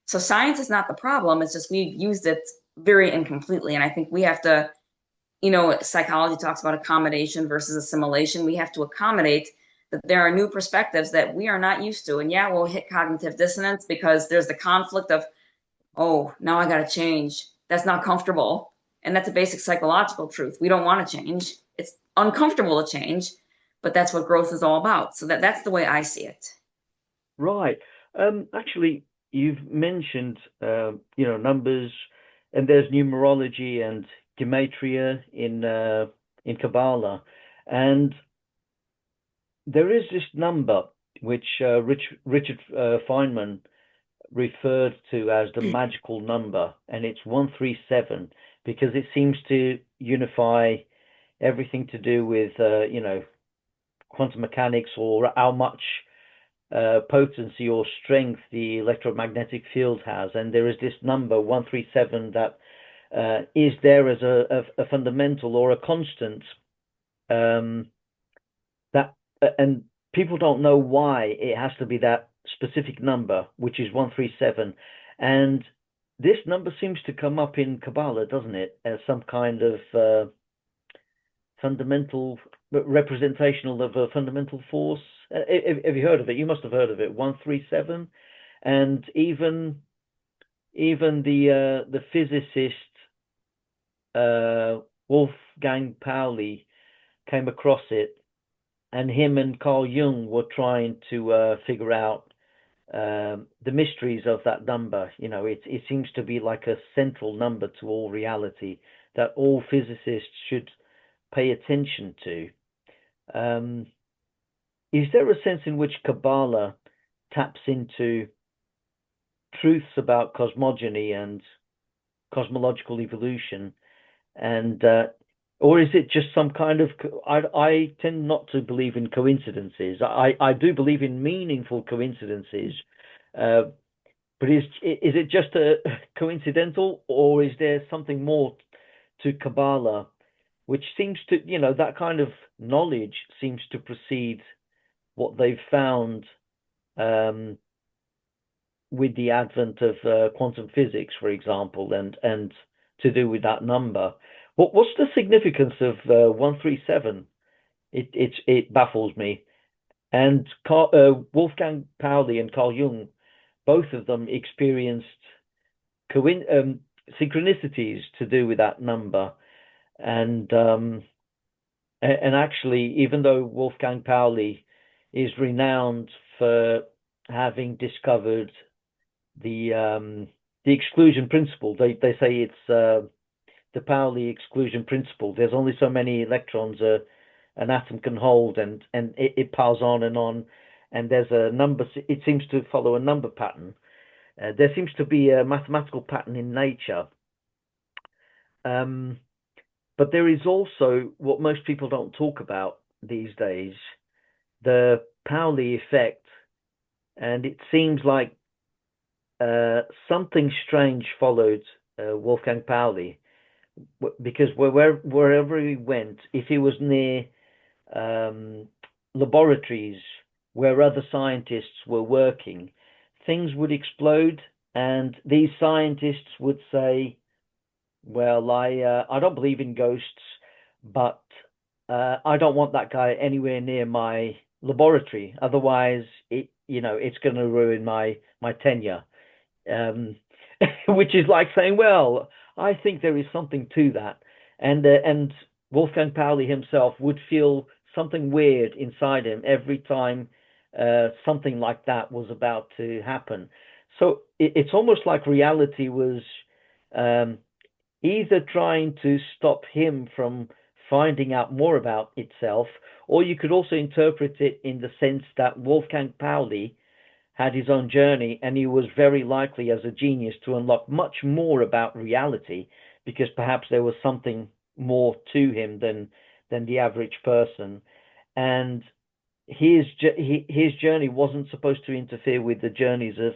so science is not the problem. It's just we've used it very incompletely. And I think we have to, psychology talks about accommodation versus assimilation. We have to accommodate that there are new perspectives that we are not used to. And yeah, we'll hit cognitive dissonance because there's the conflict of, oh, now I got to change. That's not comfortable. And that's a basic psychological truth. We don't want to change. It's uncomfortable to change, but that's what growth is all about. So that's the way I see it. Right. Actually, you've mentioned numbers, and there's numerology and gematria in Kabbalah, and there is this number which Richard Feynman referred to as the magical number, and it's 137. because it seems to unify everything to do with, quantum mechanics, or how much potency or strength the electromagnetic field has. And there is this number 137 that is there as a fundamental or a constant, that and people don't know why it has to be that specific number, which is 137. And this number seems to come up in Kabbalah, doesn't it, as some kind of fundamental representational of a fundamental force. Have you heard of it? You must have heard of it. 137. And even the physicist Wolfgang Pauli came across it, and him and Carl Jung were trying to figure out the mysteries of that number. It seems to be like a central number to all reality that all physicists should pay attention to. Is there a sense in which Kabbalah taps into truths about cosmogony and cosmological evolution, and or is it just some kind of, I tend not to believe in coincidences. I do believe in meaningful coincidences, but is it just a coincidental, or is there something more to Kabbalah, which seems to, that kind of knowledge seems to precede what they've found with the advent of quantum physics, for example, and to do with that number. What's the significance of 137? It baffles me. And Wolfgang Pauli and Carl Jung, both of them experienced synchronicities to do with that number. And actually, even though Wolfgang Pauli is renowned for having discovered the exclusion principle, they say it's the Pauli exclusion principle. There's only so many electrons an atom can hold, and it piles on, and there's a number. It seems to follow a number pattern. There seems to be a mathematical pattern in nature. But there is also what most people don't talk about these days, the Pauli effect. And it seems like something strange followed Wolfgang Pauli, because wherever he went, if he was near laboratories where other scientists were working, things would explode, and these scientists would say, well, I don't believe in ghosts, but I don't want that guy anywhere near my laboratory. Otherwise, it's going to ruin my tenure. Which is like saying, well, I think there is something to that. And Wolfgang Pauli himself would feel something weird inside him every time something like that was about to happen. So it's almost like reality was either trying to stop him from finding out more about itself, or you could also interpret it in the sense that Wolfgang Pauli had his own journey, and he was very likely, as a genius, to unlock much more about reality, because perhaps there was something more to him than the average person. And his journey wasn't supposed to interfere with the journeys of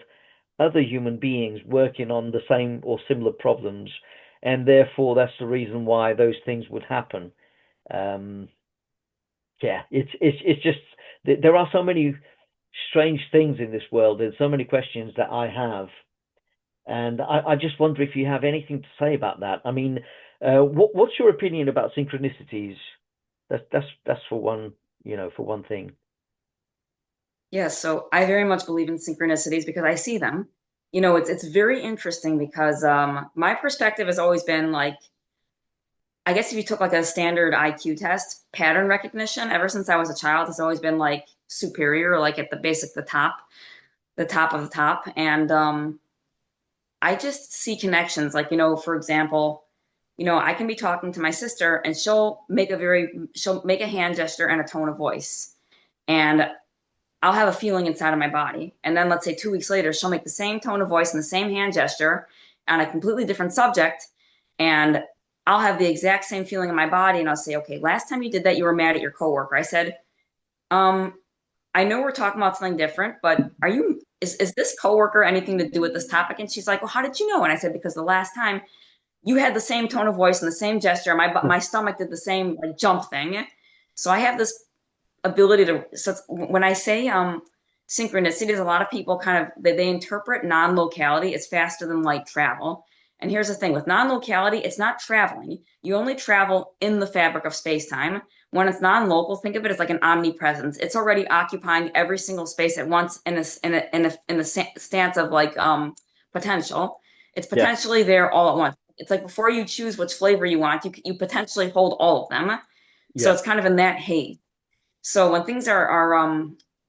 other human beings working on the same or similar problems, and therefore that's the reason why those things would happen. It's just there are so many strange things in this world. There's so many questions that I have, and I just wonder if you have anything to say about that. I mean, what's your opinion about synchronicities? That's for one, for one thing. Yes, so I very much believe in synchronicities because I see them. It's very interesting because my perspective has always been like, I guess if you took like a standard IQ test, pattern recognition, ever since I was a child, has always been like superior, like at the top of the top. And I just see connections. Like, for example, I can be talking to my sister and she'll make a hand gesture and a tone of voice. And I'll have a feeling inside of my body. And then let's say 2 weeks later, she'll make the same tone of voice and the same hand gesture on a completely different subject. And I'll have the exact same feeling in my body, and I'll say, okay, last time you did that, you were mad at your coworker. I said, um, I know we're talking about something different, but is this coworker anything to do with this topic? And she's like, well, how did you know? And I said, because the last time you had the same tone of voice and the same gesture, my stomach did the same like jump thing. So I have this ability to, so when I say synchronicities, a lot of people kind of they interpret non-locality as faster than light travel. And here's the thing with non-locality, it's not traveling. You only travel in the fabric of space-time. When it's non-local, think of it as like an omnipresence. It's already occupying every single space at once in a stance of like potential. It's Yeah. potentially there all at once. It's like before you choose which flavor you want, you potentially hold all of them. So Yeah. it's kind of in that haze. So when things are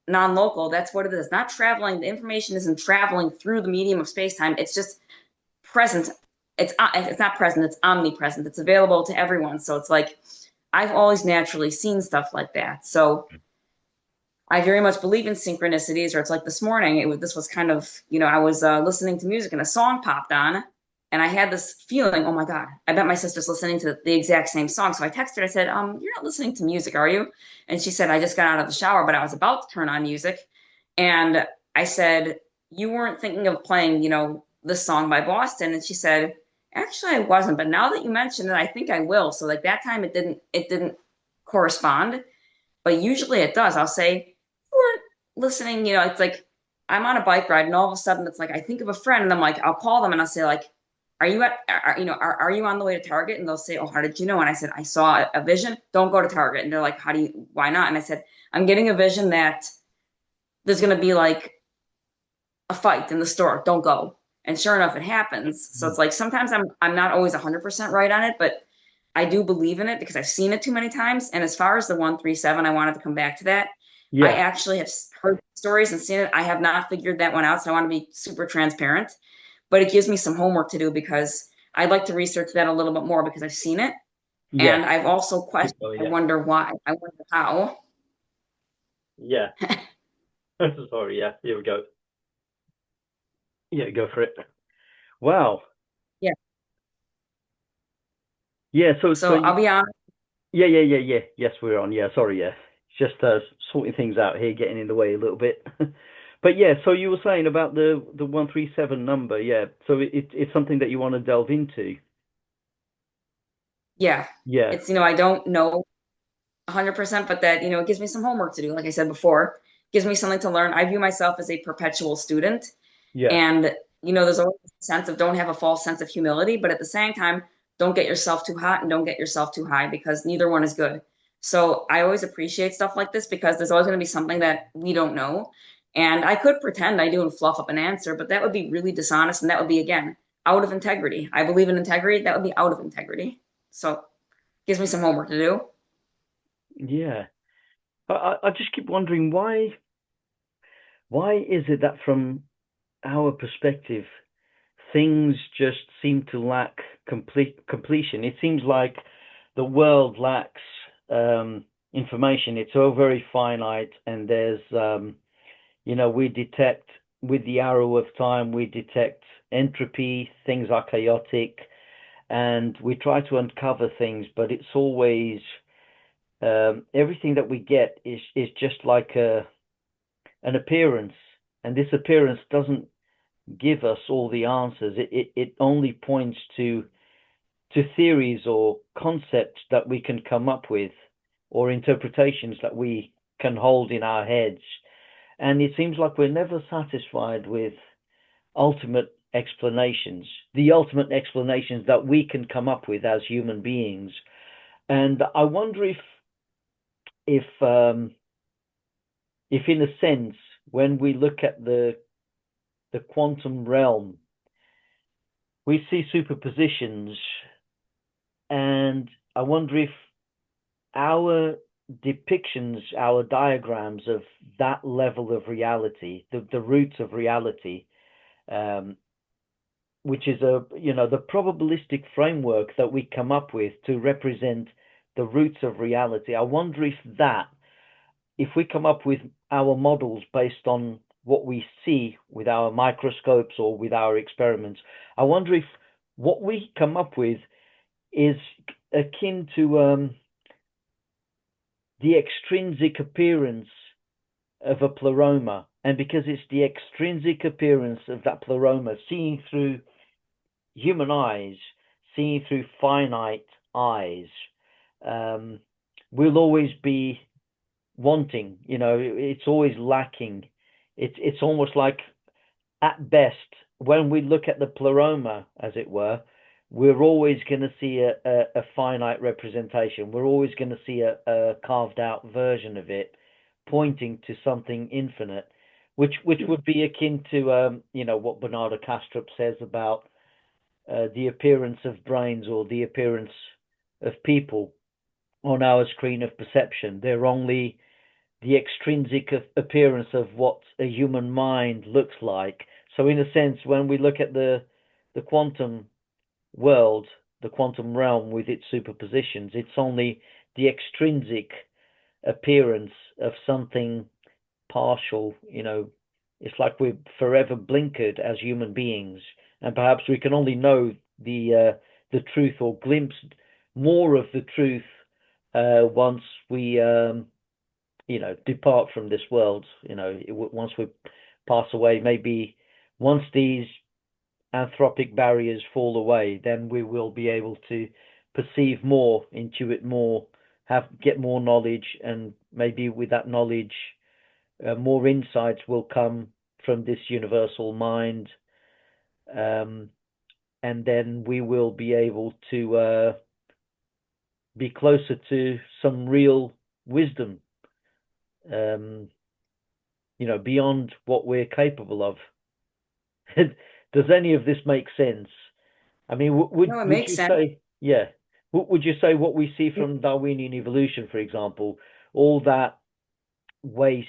non-local, that's what it is. Not traveling. The information isn't traveling through the medium of space-time. It's just present. It's not present. It's omnipresent. It's available to everyone. So it's like I've always naturally seen stuff like that. So I very much believe in synchronicities. Or it's like this morning. This was kind of I was listening to music and a song popped on, and I had this feeling. Oh my God! I bet my sister's listening to the exact same song. So I texted her. I said, you're not listening to music, are you?" And she said, "I just got out of the shower, but I was about to turn on music." And I said, "You weren't thinking of playing, this song by Boston?" And she said, "Actually, I wasn't. But now that you mentioned it, I think I will." So like that time, it didn't correspond, but usually it does. I'll say, "You weren't listening." It's like I'm on a bike ride, and all of a sudden, it's like I think of a friend, and I'm like, I'll call them, and I'll say like, are you on the way to Target?" And they'll say, "Oh, how did you know?" And I said, "I saw a vision. Don't go to Target." And they're like, why not?" And I said, "I'm getting a vision that there's going to be like a fight in the store. Don't go." And sure enough, it happens. So it's like sometimes I'm not always 100% right on it, but I do believe in it because I've seen it too many times. And as far as the 137, I wanted to come back to that. I Yeah. actually have heard stories and seen it. I have not figured that one out, so I want to be super transparent. But it gives me some homework to do because I'd like to research that a little bit more because I've seen it. Yeah. And I've also Keep questioned, going. I Yeah. wonder why, I wonder how. Yeah. Sorry. Yeah. Here we go. Yeah. Go for it. Wow. Yeah. Yeah. So So you. I'll be honest. Yeah. Yeah. Yeah. Yeah. Yes, we're on. Yeah. Sorry. Yeah. Just sorting things out here, getting in the way a little bit. But yeah. So you were saying about the 137 number. Yeah. So it's something that you want to delve into. Yeah. Yeah. It's, I don't know 100%, but that, it gives me some homework to do. Like I said before, gives me something to learn. I view myself as a perpetual student. Yeah. And, there's always a sense of don't have a false sense of humility, but at the same time, don't get yourself too hot and don't get yourself too high because neither one is good. So I always appreciate stuff like this because there's always going to be something that we don't know. And I could pretend I do and fluff up an answer, but that would be really dishonest. And that would be, again, out of integrity. I believe in integrity. That would be out of integrity. So gives me some homework to do. Yeah. I just keep wondering why is it that from our perspective things just seem to lack completion. It seems like the world lacks information. It's all very finite, and there's we detect with the arrow of time, we detect entropy. Things are chaotic, and we try to uncover things, but it's always everything that we get is just like an appearance, and this appearance doesn't give us all the answers. It only points to theories or concepts that we can come up with or interpretations that we can hold in our heads. And it seems like we're never satisfied with ultimate explanations, the ultimate explanations that we can come up with as human beings. And I wonder if um, if in a sense, when we look at the quantum realm, we see superpositions, and I wonder if our depictions, our diagrams of that level of reality, the roots of reality, um, which is the probabilistic framework that we come up with to represent the roots of reality. I wonder if we come up with our models based on what we see with our microscopes or with our experiments, I wonder if what we come up with is akin to the extrinsic appearance of a pleroma. And because it's the extrinsic appearance of that pleroma, seeing through human eyes, seeing through finite eyes, we'll always be wanting, it's always lacking. It's almost like, at best, when we look at the pleroma, as it were, we're always going to see a finite representation. We're always going to see a carved out version of it, pointing to something infinite, which would be akin to what Bernardo Kastrup says about the appearance of brains, or the appearance of people on our screen of perception. They're only the extrinsic appearance of what a human mind looks like. So in a sense, when we look at the quantum world, the quantum realm with its superpositions, it's only the extrinsic appearance of something partial. It's like we're forever blinkered as human beings, and perhaps we can only know the truth, or glimpse more of the truth, once we depart from this world. Once we pass away, maybe once these anthropic barriers fall away, then we will be able to perceive more, intuit more, get more knowledge, and maybe with that knowledge, more insights will come from this universal mind, and then we will be able to be closer to some real wisdom, beyond what we're capable of. Does any of this make sense? I mean, No, it would makes you sense. say, yeah, would you say what we see from Darwinian evolution, for example, all that waste,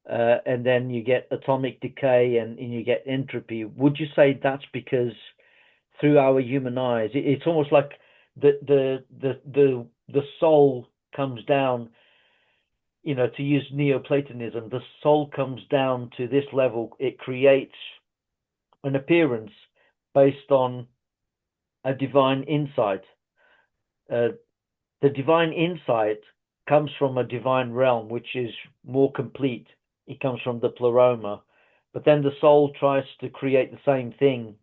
and then you get atomic decay, and you get entropy? Would you say that's because through our human eyes, it's almost like the soul comes down, to use Neoplatonism, the soul comes down to this level. It creates an appearance based on a divine insight. The divine insight comes from a divine realm, which is more complete. It comes from the pleroma. But then the soul tries to create the same thing,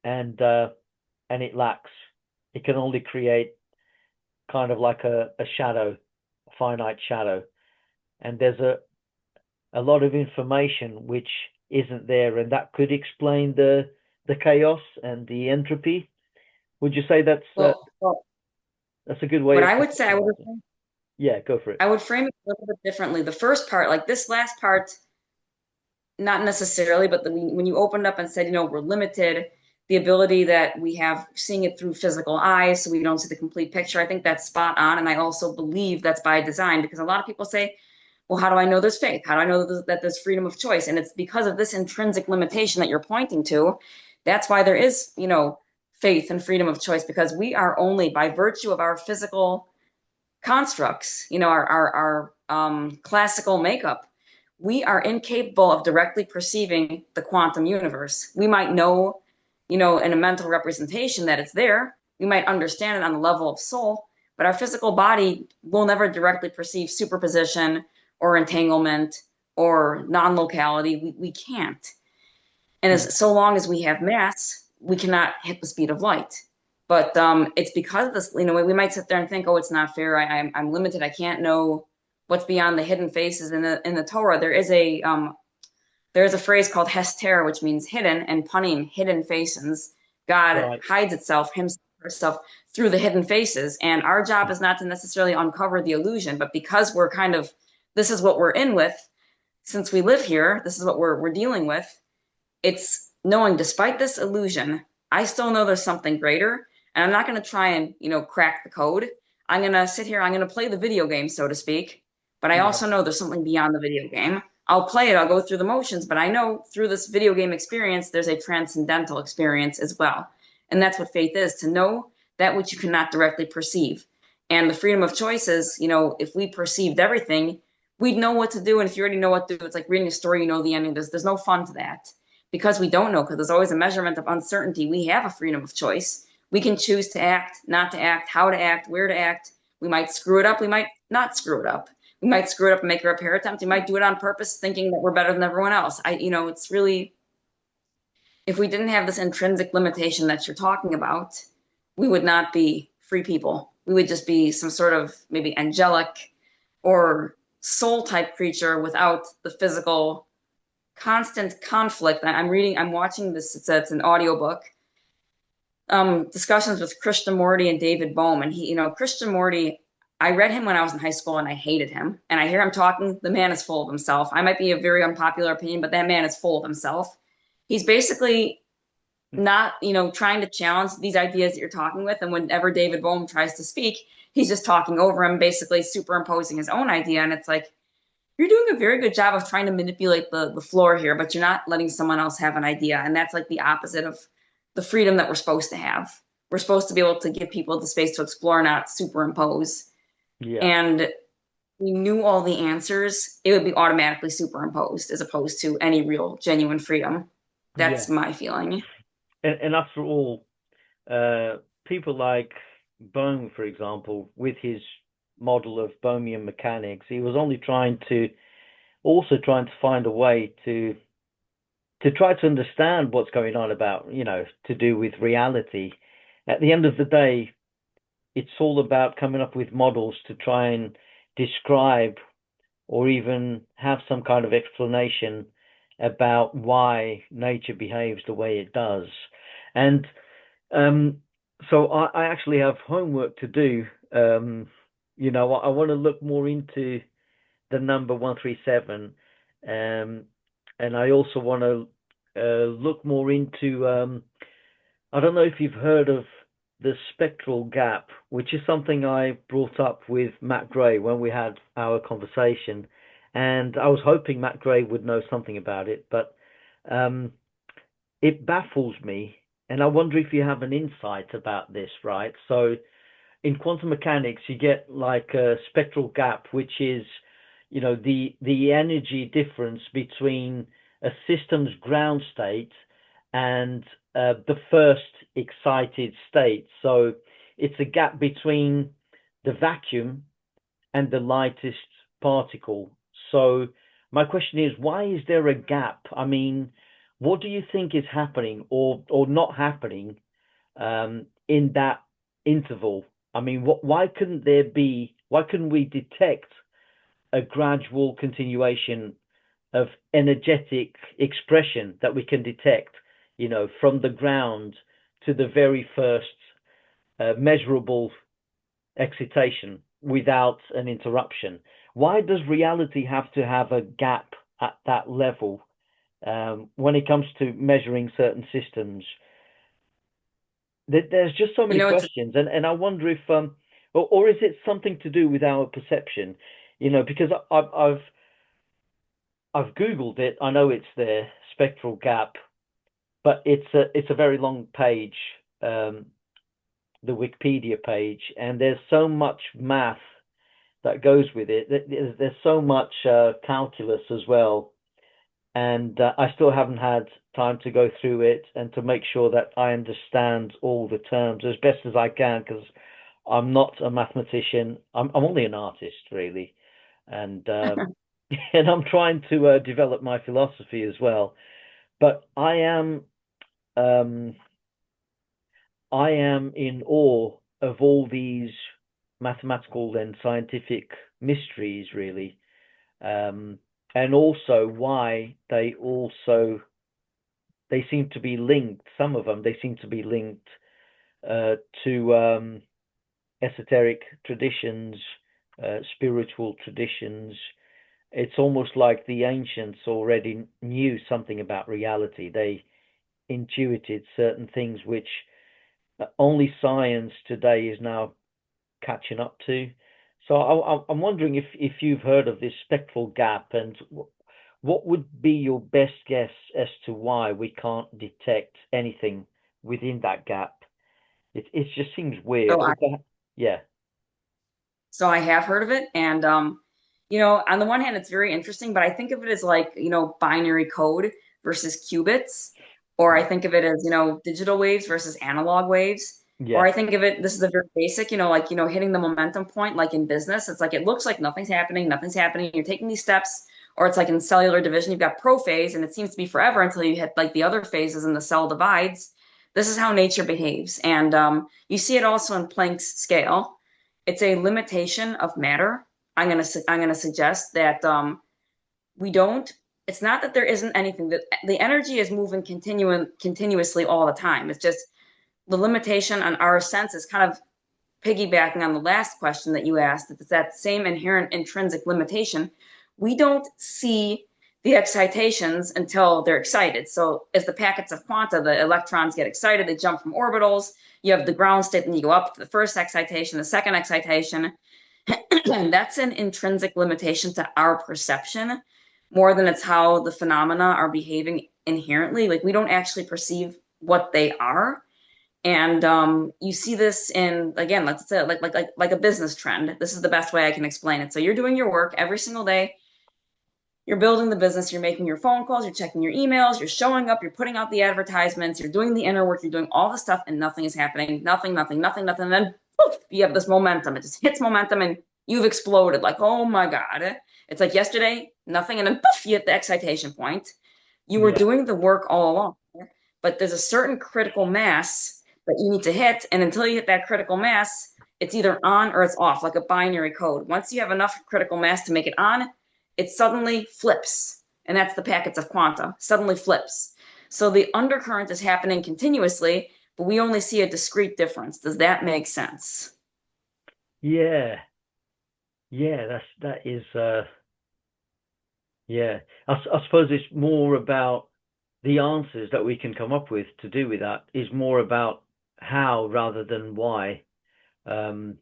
and it lacks. It can only create kind of like a shadow, a finite shadow. And there's a lot of information which isn't there, and that could explain the chaos and the entropy. Would you say that's a good way What of I would say, Yeah, go for it. I would frame it a little bit differently. The first part, like this last part, not necessarily, but when you opened up and said, we're limited, the ability that we have seeing it through physical eyes, so we don't see the complete picture, I think that's spot on. And I also believe that's by design, because a lot of people say, well, how do I know there's faith? How do I know that there's freedom of choice? And it's because of this intrinsic limitation that you're pointing to. That's why there is, faith and freedom of choice, because we are only, by virtue of our physical constructs, our classical makeup, we are incapable of directly perceiving the quantum universe. We might know, in a mental representation that it's there. We might understand it on the level of soul, but our physical body will never directly perceive superposition or entanglement or non-locality. We can't. And so long as we have mass, we cannot hit the speed of light. But it's because of this, we might sit there and think, oh, it's not fair. I'm limited. I can't know what's beyond the hidden faces in the Torah. There's a phrase called hester, which means hidden, and panim, hidden faces. God Right. hides itself, himself, herself, through the hidden faces. And our job is not to necessarily uncover the illusion, but because we're this is what we're in with, since we live here, this is what we're dealing with. It's knowing, despite this illusion, I still know there's something greater, and I'm not going to try and, crack the code. I'm going to sit here, I'm going to play the video game, so to speak, but I Yeah. also know there's something beyond the video game. I'll play it, I'll go through the motions, but I know through this video game experience, there's a transcendental experience as well. And that's what faith is, to know that which you cannot directly perceive. And the freedom of choice is, if we perceived everything, we'd know what to do. And if you already know what to do, it's like reading a story, the ending. There's no fun to that. Because we don't know, because there's always a measurement of uncertainty, we have a freedom of choice. We can choose to act, not to act, how to act, where to act. We might screw it up. We might not screw it up. We might screw it up and make a repair attempt. We might do it on purpose, thinking that we're better than everyone else. It's really, if we didn't have this intrinsic limitation that you're talking about, we would not be free people. We would just be some sort of maybe angelic or soul type creature without the physical constant conflict. I'm watching this. It's an audiobook. Discussions with Krishnamurti and David Bohm. And Krishnamurti, I read him when I was in high school and I hated him. And I hear him talking, the man is full of himself. I might be a very unpopular opinion, but that man is full of himself. He's basically not, trying to challenge these ideas that you're talking with. And whenever David Bohm tries to speak, he's just talking over him, basically superimposing his own idea. And it's like, you're doing a very good job of trying to manipulate the floor here, but you're not letting someone else have an idea. And that's like the opposite of the freedom that we're supposed to have. We're supposed to be able to give people the space to explore, not superimpose. Yeah. And we knew all the answers, it would be automatically superimposed as opposed to any real, genuine freedom. Yeah. That's my feeling. And after all, people like Bohm, for example, with his model of Bohmian mechanics, he was only trying to find a way to try to understand what's going on about, to do with reality. At the end of the day, it's all about coming up with models to try and describe or even have some kind of explanation about why nature behaves the way it does. And so I actually have homework to do. I want to look more into the number 137, and I also want to look more into. I don't know if you've heard of the spectral gap, which is something I brought up with Matt Gray when we had our conversation, and I was hoping Matt Gray would know something about it, but it baffles me, and I wonder if you have an insight about this, right? So in quantum mechanics, you get like a spectral gap, which is, the energy difference between a system's ground state and the first excited state. So it's a gap between the vacuum and the lightest particle. So my question is, why is there a gap? I mean, what do you think is happening or not happening in that interval? I mean, why couldn't we detect a gradual continuation of energetic expression that we can detect, from the ground to the very first measurable excitation without an interruption? Why does reality have to have a gap at that level when it comes to measuring certain systems? There's just so many questions, and I wonder if or is it something to do with our perception? Because I've Googled it. I know it's there, spectral gap, but it's a very long page, the Wikipedia page, and there's so much math that goes with it. There's so much calculus as well, and I still haven't had time to go through it and to make sure that I understand all the terms as best as I can, because I'm not a mathematician. I'm only an artist, really, and and I'm trying to develop my philosophy as well. But um, I am in awe of all these mathematical and scientific mysteries, really, and also why they seem to be linked. Some of them they seem to be linked to esoteric traditions, spiritual traditions. It's almost like the ancients already knew something about reality. They intuited certain things which only science today is now catching up to. So I'm wondering if you've heard of this spectral gap, and what would be your best guess as to why we can't detect anything within that gap? It just seems weird. So I, Yeah. so I have heard of it, and on the one hand, it's very interesting, but I think of it as like binary code versus qubits, or I Right. think of it as digital waves versus analog waves. Or Yeah. I think of it, this is a very basic, like, hitting the momentum point, like in business. It's like it looks like nothing's happening, nothing's happening. You're taking these steps, or it's like in cellular division, you've got prophase, and it seems to be forever until you hit like the other phases and the cell divides. This is how nature behaves. And you see it also in Planck's scale. It's a limitation of matter. I'm gonna suggest that we don't. It's not that there isn't anything, that the energy is moving continuously all the time. It's just the limitation on our sense is kind of piggybacking on the last question that you asked. It's that same inherent intrinsic limitation. We don't see the excitations until they're excited. So as the packets of quanta, the electrons get excited, they jump from orbitals. You have the ground state, and you go up to the first excitation, the second excitation. And that's an intrinsic limitation to our perception more than it's how the phenomena are behaving inherently. Like we don't actually perceive what they are. And you see this in, again, let's say like a business trend. This is the best way I can explain it. So you're doing your work every single day. You're building the business. You're making your phone calls. You're checking your emails. You're showing up. You're putting out the advertisements. You're doing the inner work. You're doing all the stuff, and nothing is happening. Nothing, nothing, nothing, nothing. And then poof, you have this momentum. It just hits momentum, and you've exploded. Like, oh my God! It's like yesterday, nothing, and then poof, you hit the excitation point. You were Yeah. doing the work all along, but there's a certain critical mass that you need to hit. And until you hit that critical mass, it's either on or it's off, like a binary code. Once you have enough critical mass to make it on, it suddenly flips. And that's the packets of quanta, suddenly flips. So the undercurrent is happening continuously, but we only see a discrete difference. Does that make sense? Yeah. Yeah. That is yeah. I suppose it's more about the answers that we can come up with to do with that is more about how rather than why. Um,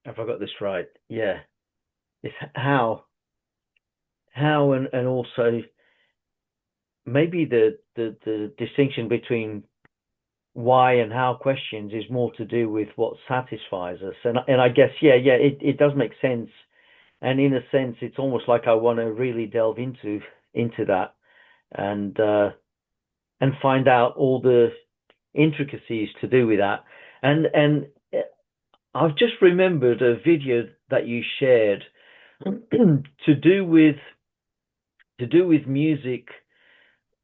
have I got this right? Yeah. It's how and also maybe the distinction between why and how questions is more to do with what satisfies us. And I guess, yeah, it does make sense. And in a sense, it's almost like I want to really delve into that and find out all the intricacies to do with that. And I've just remembered a video that you shared to do with music,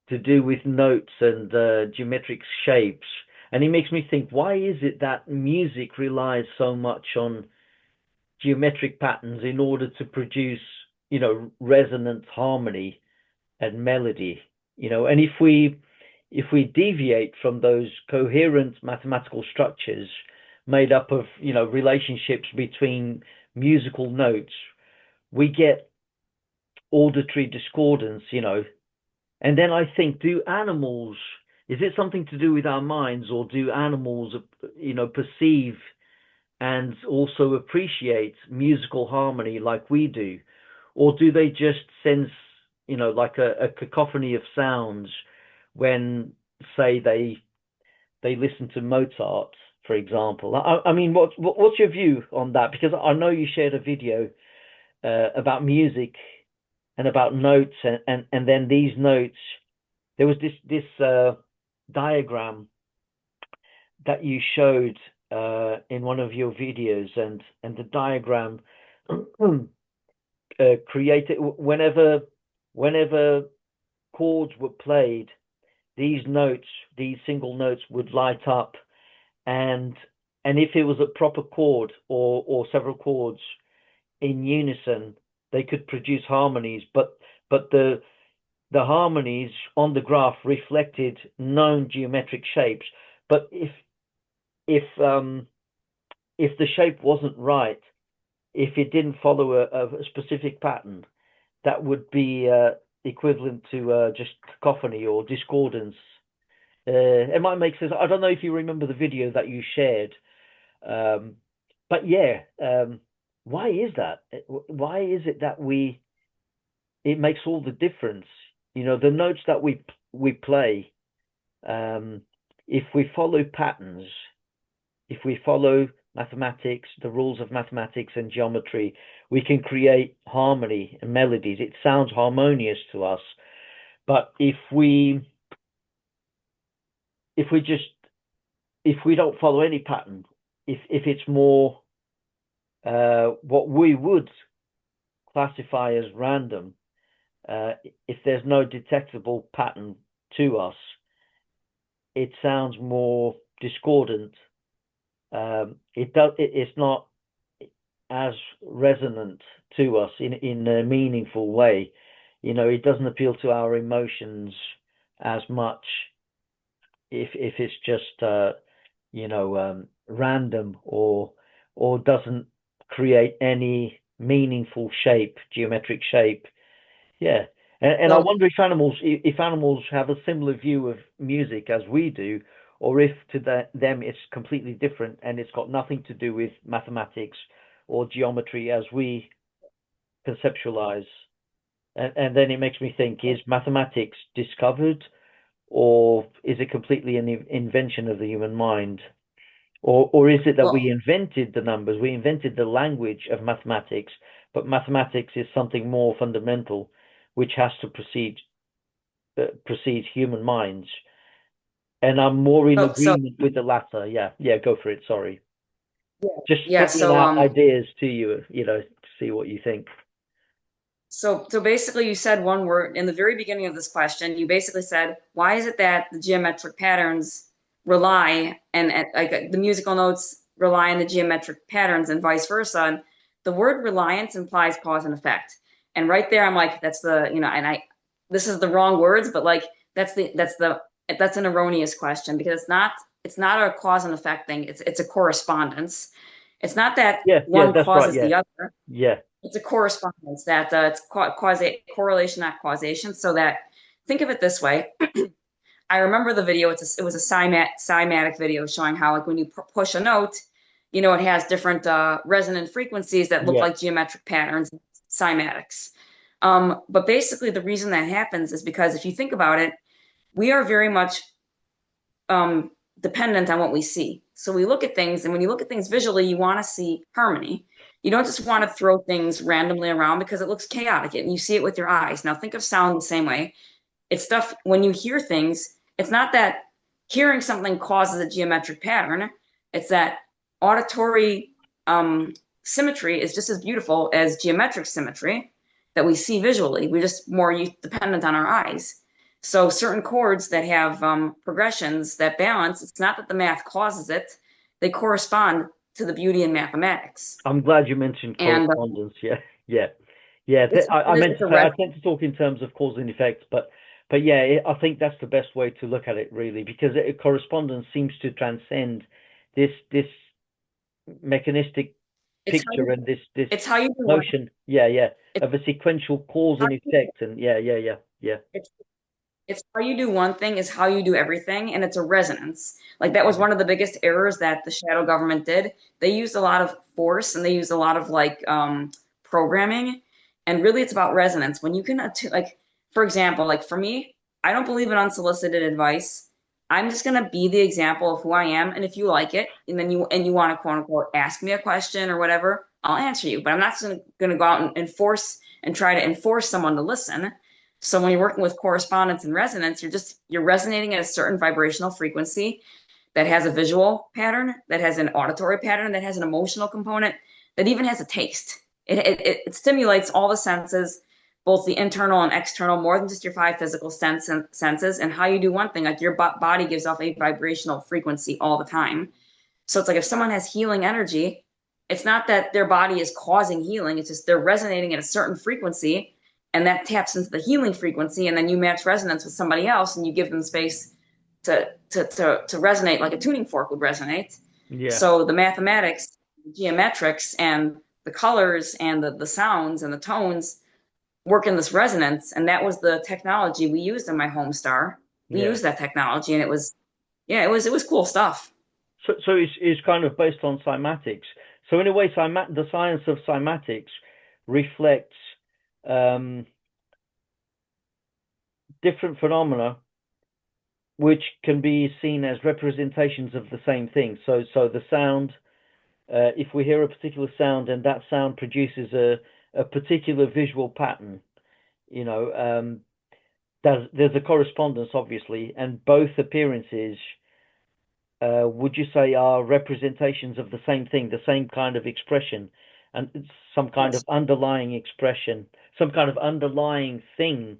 to do with notes and geometric shapes. And it makes me think, why is it that music relies so much on geometric patterns in order to produce, resonant harmony and melody? And if we deviate from those coherent mathematical structures made up of, relationships between musical notes, we get auditory discordance. And then I think, is it something to do with our minds, or do animals, perceive and also appreciate musical harmony like we do? Or do they just sense, like a cacophony of sounds when, say, they listen to Mozart, for example? I mean, what's your view on that? Because I know you shared a video about music and about notes, and then these notes. There was this diagram that you showed in one of your videos, and the diagram created whenever chords were played, these single notes would light up, and if it was a proper chord or several chords in unison, they could produce harmonies, but the harmonies on the graph reflected known geometric shapes. But if the shape wasn't right, if it didn't follow a specific pattern, that would be equivalent to just cacophony or discordance. It might make sense. I don't know if you remember the video that you shared, um, but yeah, why is that? Why is it that it makes all the difference? The notes that we play, um, if we follow patterns, if we follow mathematics, the rules of mathematics and geometry, we can create harmony and melodies. It sounds harmonious to us. But if we just if we don't follow any pattern, if it's more what we would classify as random, if there's no detectable pattern to us, it sounds more discordant. It's not as resonant to us in a meaningful way. It doesn't appeal to our emotions as much if it's just random or doesn't create any meaningful shape, geometric shape. Yeah. And I Well, wonder if animals have a similar view of music as we do, or if to them it's completely different and it's got nothing to do with mathematics or geometry as we conceptualize. And then it makes me think, is mathematics discovered, or is it completely an invention of the human mind? Or is it that we well, invented the numbers, we invented the language of mathematics, but mathematics is something more fundamental, which has to precede human minds? And I'm more in so agreement with the latter. Yeah, yeah, go for it. Sorry. yeah, Just yeah. throwing out ideas to you, to see what you think. So basically, you said one word in the very beginning of this question. You basically said, "Why is it that the geometric patterns rely and like the musical notes rely on the geometric patterns and vice versa?" And the word reliance implies cause and effect. And right there, I'm like, that's the and this is the wrong words, but like that's an erroneous question because it's not a cause and effect thing. It's a correspondence. It's not that Yeah, yeah, one that's right. causes Yeah, the other. yeah, It's a correspondence that it's correlation, not causation. So that think of it this way. I remember the video. It was a cymatic video showing how like when you push a note, it has different resonant frequencies that look yeah. like geometric patterns, cymatics. But basically, the reason that happens is because if you think about it, we are very much um, dependent on what we see. So we look at things, and when you look at things visually, you want to see harmony. You don't just want to throw things randomly around because it looks chaotic and you see it with your eyes. Now, think of sound the same way. It's stuff when you hear things, it's not that hearing something causes a geometric pattern, it's that auditory symmetry is just as beautiful as geometric symmetry that we see visually. We're just more dependent on our eyes. So certain chords that have progressions that balance, it's not that the math causes it, they correspond to the beauty in mathematics. I'm glad you mentioned And correspondence. Yeah, yeah, yeah. it's, I meant it's to a say I res- tend to talk in terms of cause and effect, but yeah, I think that's the best way to look at it really, because correspondence seems to transcend this mechanistic it's how picture you, and this it's how you do one. notion. Yeah, yeah, It's of a sequential cause how and you, effect, and yeah, yeah, yeah, yeah, it's It's how you do one thing is how you do everything, and it's a resonance. Like that was yeah, one of the biggest errors that the shadow government did. They used a lot of force and they used a lot of like programming, and really it's about resonance. When you can like, for example, like for me, I don't believe in unsolicited advice. I'm just gonna be the example of who I am, and if you like it, and you want to quote unquote ask me a question or whatever, I'll answer you. But I'm not gonna go out and enforce and try to enforce someone to listen. So when you're working with correspondence and resonance, you're resonating at a certain vibrational frequency that has a visual pattern, that has an auditory pattern, that has an emotional component, that even has a taste. It stimulates all the senses, both the internal and external, more than just your five physical senses. And how you do one thing, like your body gives off a vibrational frequency all the time. So it's like if someone has healing energy, it's not that their body is causing healing, it's just they're resonating at a certain frequency and that taps into the healing frequency and then you match resonance with somebody else and you give them space to resonate like a tuning fork would resonate. yeah. So the mathematics, the geometrics and the colors and the sounds and the tones work in this resonance. And that was the technology we used in my home star. We Yeah. used that technology and it was cool stuff. So it's kind of based on cymatics. So in a way, the science of cymatics reflects um, different phenomena which can be seen as representations of the same thing. So the sound, if we hear a particular sound and that sound produces a particular visual pattern, you know, there's a correspondence obviously, and both appearances would you say are representations of the same thing, the same kind of expression, and it's some kind of Yes. underlying expression, some kind of underlying thing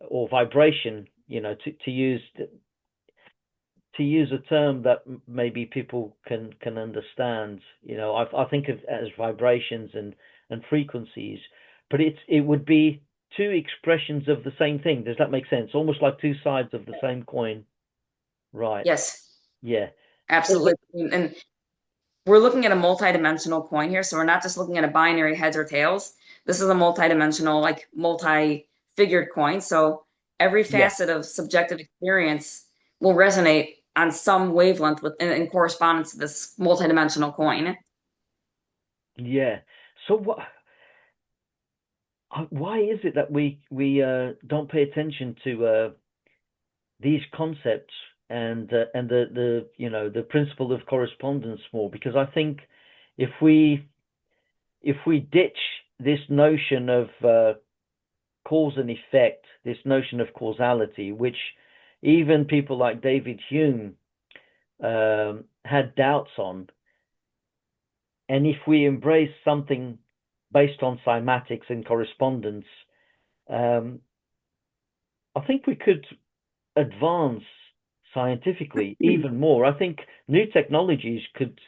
or vibration, to use a term that maybe people can understand. I think of as vibrations and frequencies, but it would be two expressions of the same thing. Does that make sense? Almost like two sides of the same coin. Right. Yes, Yeah. absolutely. And we're looking at a multi-dimensional coin here, so we're not just looking at a binary heads or tails. This is a multi-dimensional, like multi-figured coin. So every Yeah. facet of subjective experience will resonate on some wavelength in correspondence to this multi-dimensional coin. Yeah. So why is it that we don't pay attention to these concepts and the principle of correspondence more? Because I think if we ditch this notion of cause and effect, this notion of causality, which even people like David Hume had doubts on, and if we embrace something based on cymatics and correspondence, um, I think we could advance scientifically even more. I think new technologies could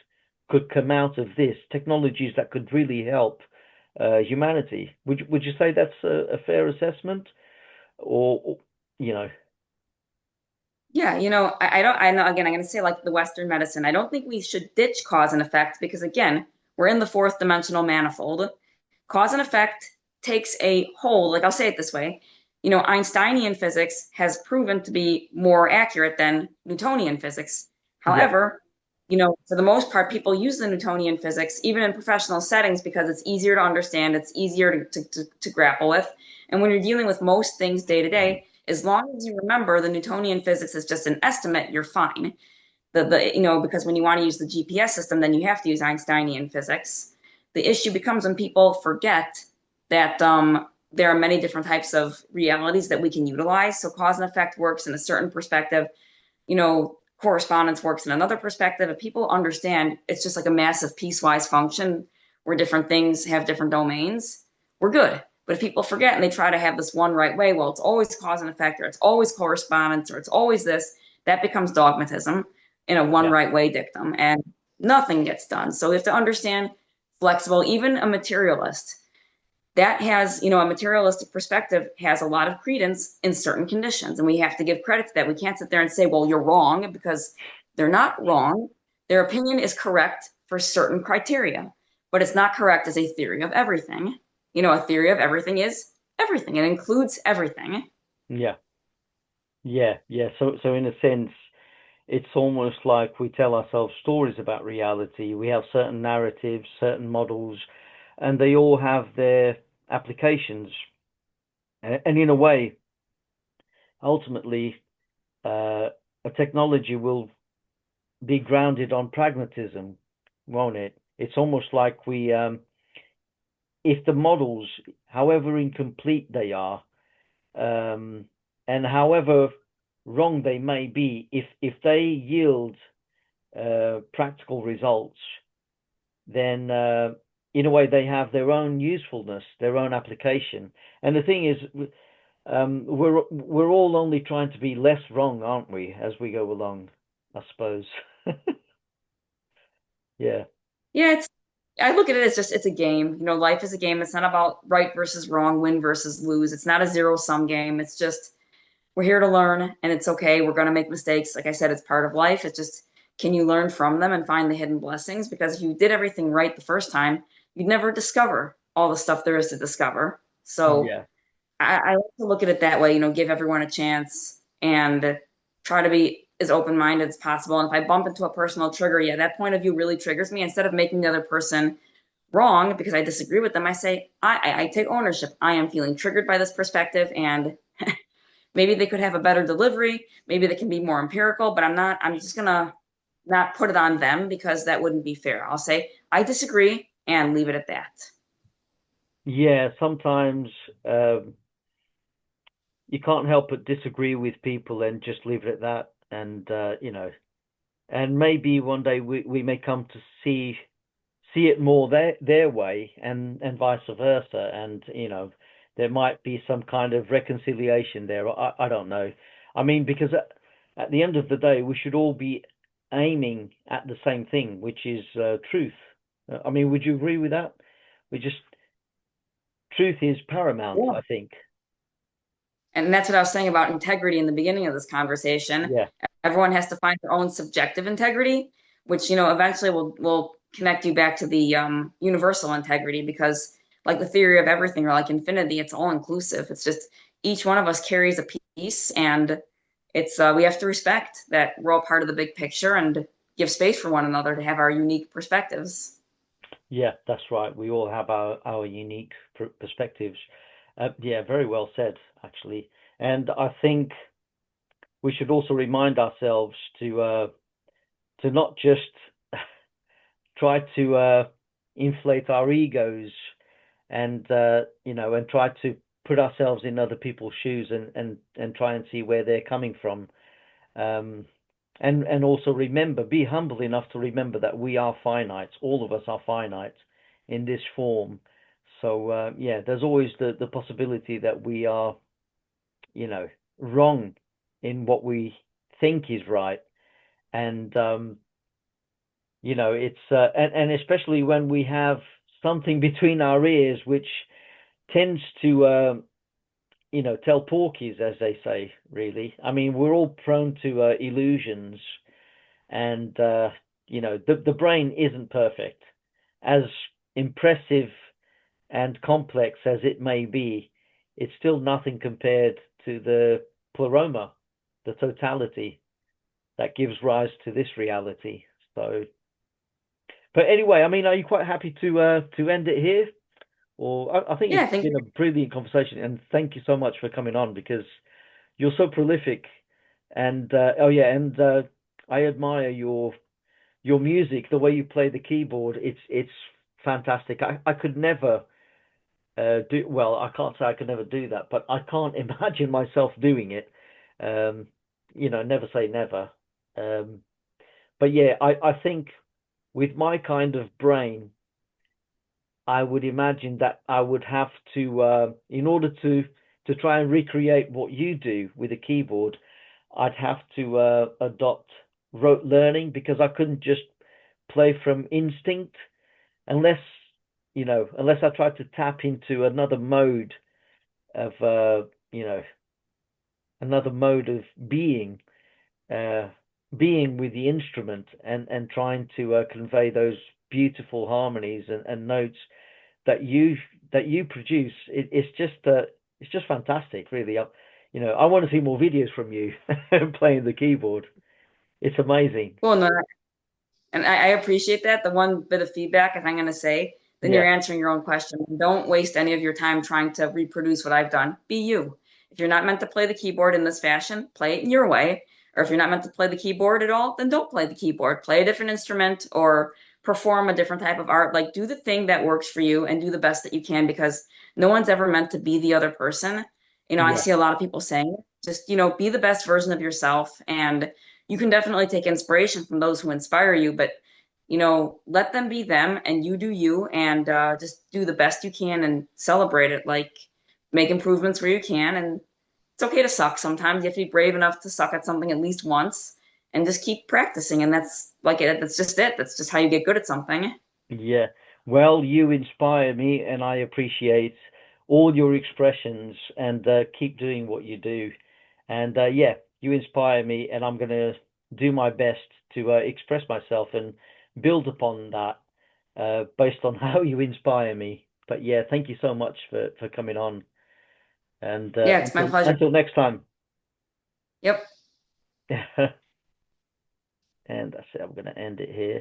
come out of this, technologies that could really help humanity. Would you say that's a fair assessment, or you know? Yeah, I don't, I know, again, I'm going to say like the Western medicine, I don't think we should ditch cause and effect because, again, we're in the fourth dimensional manifold. Cause and effect takes a hold, like I'll say it this way, Einsteinian physics has proven to be more accurate than Newtonian physics. Yeah, However, for the most part, people use the Newtonian physics even in professional settings because it's easier to understand, it's easier to grapple with. And when you're dealing with most things day to day, as long as you remember the Newtonian physics is just an estimate, you're fine. Because when you want to use the GPS system, then you have to use Einsteinian physics. The issue becomes when people forget that there are many different types of realities that we can utilize. So cause and effect works in a certain perspective, correspondence works in another perspective. If people understand it's just like a massive piecewise function where different things have different domains, we're good. But if people forget and they try to have this one right way, well, it's always cause and effect, or it's always correspondence, or it's always this, that becomes dogmatism in a one yeah, right way dictum, and nothing gets done. So we have to understand flexible, even a materialist that has, a materialistic perspective has a lot of credence in certain conditions. And we have to give credit to that. We can't sit there and say, well, you're wrong, because they're not wrong. Their opinion is correct for certain criteria, but it's not correct as a theory of everything. A theory of everything is everything, it includes everything. yeah, yeah. So in a sense, it's almost like we tell ourselves stories about reality. We have certain narratives, certain models, and they all have their applications. And in a way, ultimately, a technology will be grounded on pragmatism, won't it? It's almost like if the models, however incomplete they are, um, and however wrong they may be, if they yield practical results, then in a way they have their own usefulness, their own application. And the thing is, we're all only trying to be less wrong, aren't we, as we go along? I suppose. Yeah, Yeah, I look at it as just it's a game. Life is a game. It's not about right versus wrong, win versus lose. It's not a zero sum game. It's just we're here to learn, and it's okay. We're going to make mistakes. Like I said, it's part of life. It's just, can you learn from them and find the hidden blessings? Because if you did everything right the first time, you'd never discover all the stuff there is to discover. So yeah, I like to look at it that way, give everyone a chance and try to be as open minded as possible. And if I bump into a personal trigger, yeah, that point of view really triggers me. Instead of making the other person wrong because I disagree with them, I say, I take ownership. I am feeling triggered by this perspective, and maybe they could have a better delivery. Maybe they can be more empirical, but I'm just going to not put it on them because that wouldn't be fair. I'll say, I disagree and leave it at that. yeah. Sometimes you can't help but disagree with people and just leave it at that. And and maybe one day we may come to see it more their way, and vice versa. And there might be some kind of reconciliation there. I don't know. I mean, because at the end of the day, we should all be aiming at the same thing, which is truth. I mean, would you agree with that? We just Truth is paramount, Yeah. I think. And that's what I was saying about integrity in the beginning of this conversation. Yeah, Everyone has to find their own subjective integrity, which, eventually will connect you back to the universal integrity because, like the theory of everything or like infinity, it's all inclusive. It's just each one of us carries a piece, and it's we have to respect that we're all part of the big picture and give space for one another to have our unique perspectives. yeah, that's right. We all have our unique perspectives. Yeah, very well said, actually. And I think we should also remind ourselves to not just try to inflate our egos, and try to put ourselves in other people's shoes, and try and see where they're coming from. Um, and also remember, be humble enough to remember that we are finite. All of us are finite in this form. So yeah, there's always the possibility that we are, you know, wrong in what we think is right. And it's and especially when we have something between our ears, which tends to tell porkies, as they say. Really, I mean, we're all prone to illusions, and the brain isn't perfect. As impressive and complex as it may be, it's still nothing compared to the pleroma, the totality that gives rise to this reality. So, but anyway, I mean, are you quite happy to end it here? Or I think Yeah, it's I think been a brilliant conversation, and thank you so much for coming on, because you're so prolific. And oh yeah, and I admire your music, the way you play the keyboard. It's fantastic. I could never do well. I can't say I could never do that, but I can't imagine myself doing it. Um, never say never. Um, but yeah, I think with my kind of brain, I would imagine that I would have to, in order to try and recreate what you do with a keyboard, I'd have to adopt rote learning, because I couldn't just play from instinct, unless unless I tried to tap into of you know another mode of uh, being with the instrument, and trying to convey those beautiful harmonies and notes that you produce. It's just fantastic, really. I want to see more videos from you playing the keyboard. It's amazing. cool. No, and I appreciate that. The one bit of feedback, if I'm going to say, then you're Yeah, answering your own question. Don't waste any of your time trying to reproduce what I've done. Be you. If you're not meant to play the keyboard in this fashion, play it in your way. Or if you're not meant to play the keyboard at all, then don't play the keyboard. Play a different instrument or perform a different type of art. Like do the thing that works for you and do the best that you can because no one's ever meant to be the other person. I yeah, see a lot of people saying, just, be the best version of yourself. And you can definitely take inspiration from those who inspire you, but let them be them and you do you and just do the best you can and celebrate it. Like make improvements where you can. And it's okay to suck sometimes. You have to be brave enough to suck at something at least once and just keep practicing. And that's like it. That's just it. That's just how you get good at something. yeah. Well, you inspire me, and I appreciate all your expressions, and keep doing what you do. And yeah, you inspire me, and I'm gonna do my best to express myself and build upon that, based on how you inspire me. But yeah, thank you so much for coming on, and Yeah, it's my pleasure. until next time. Yep. And that's it. I'm gonna end it here.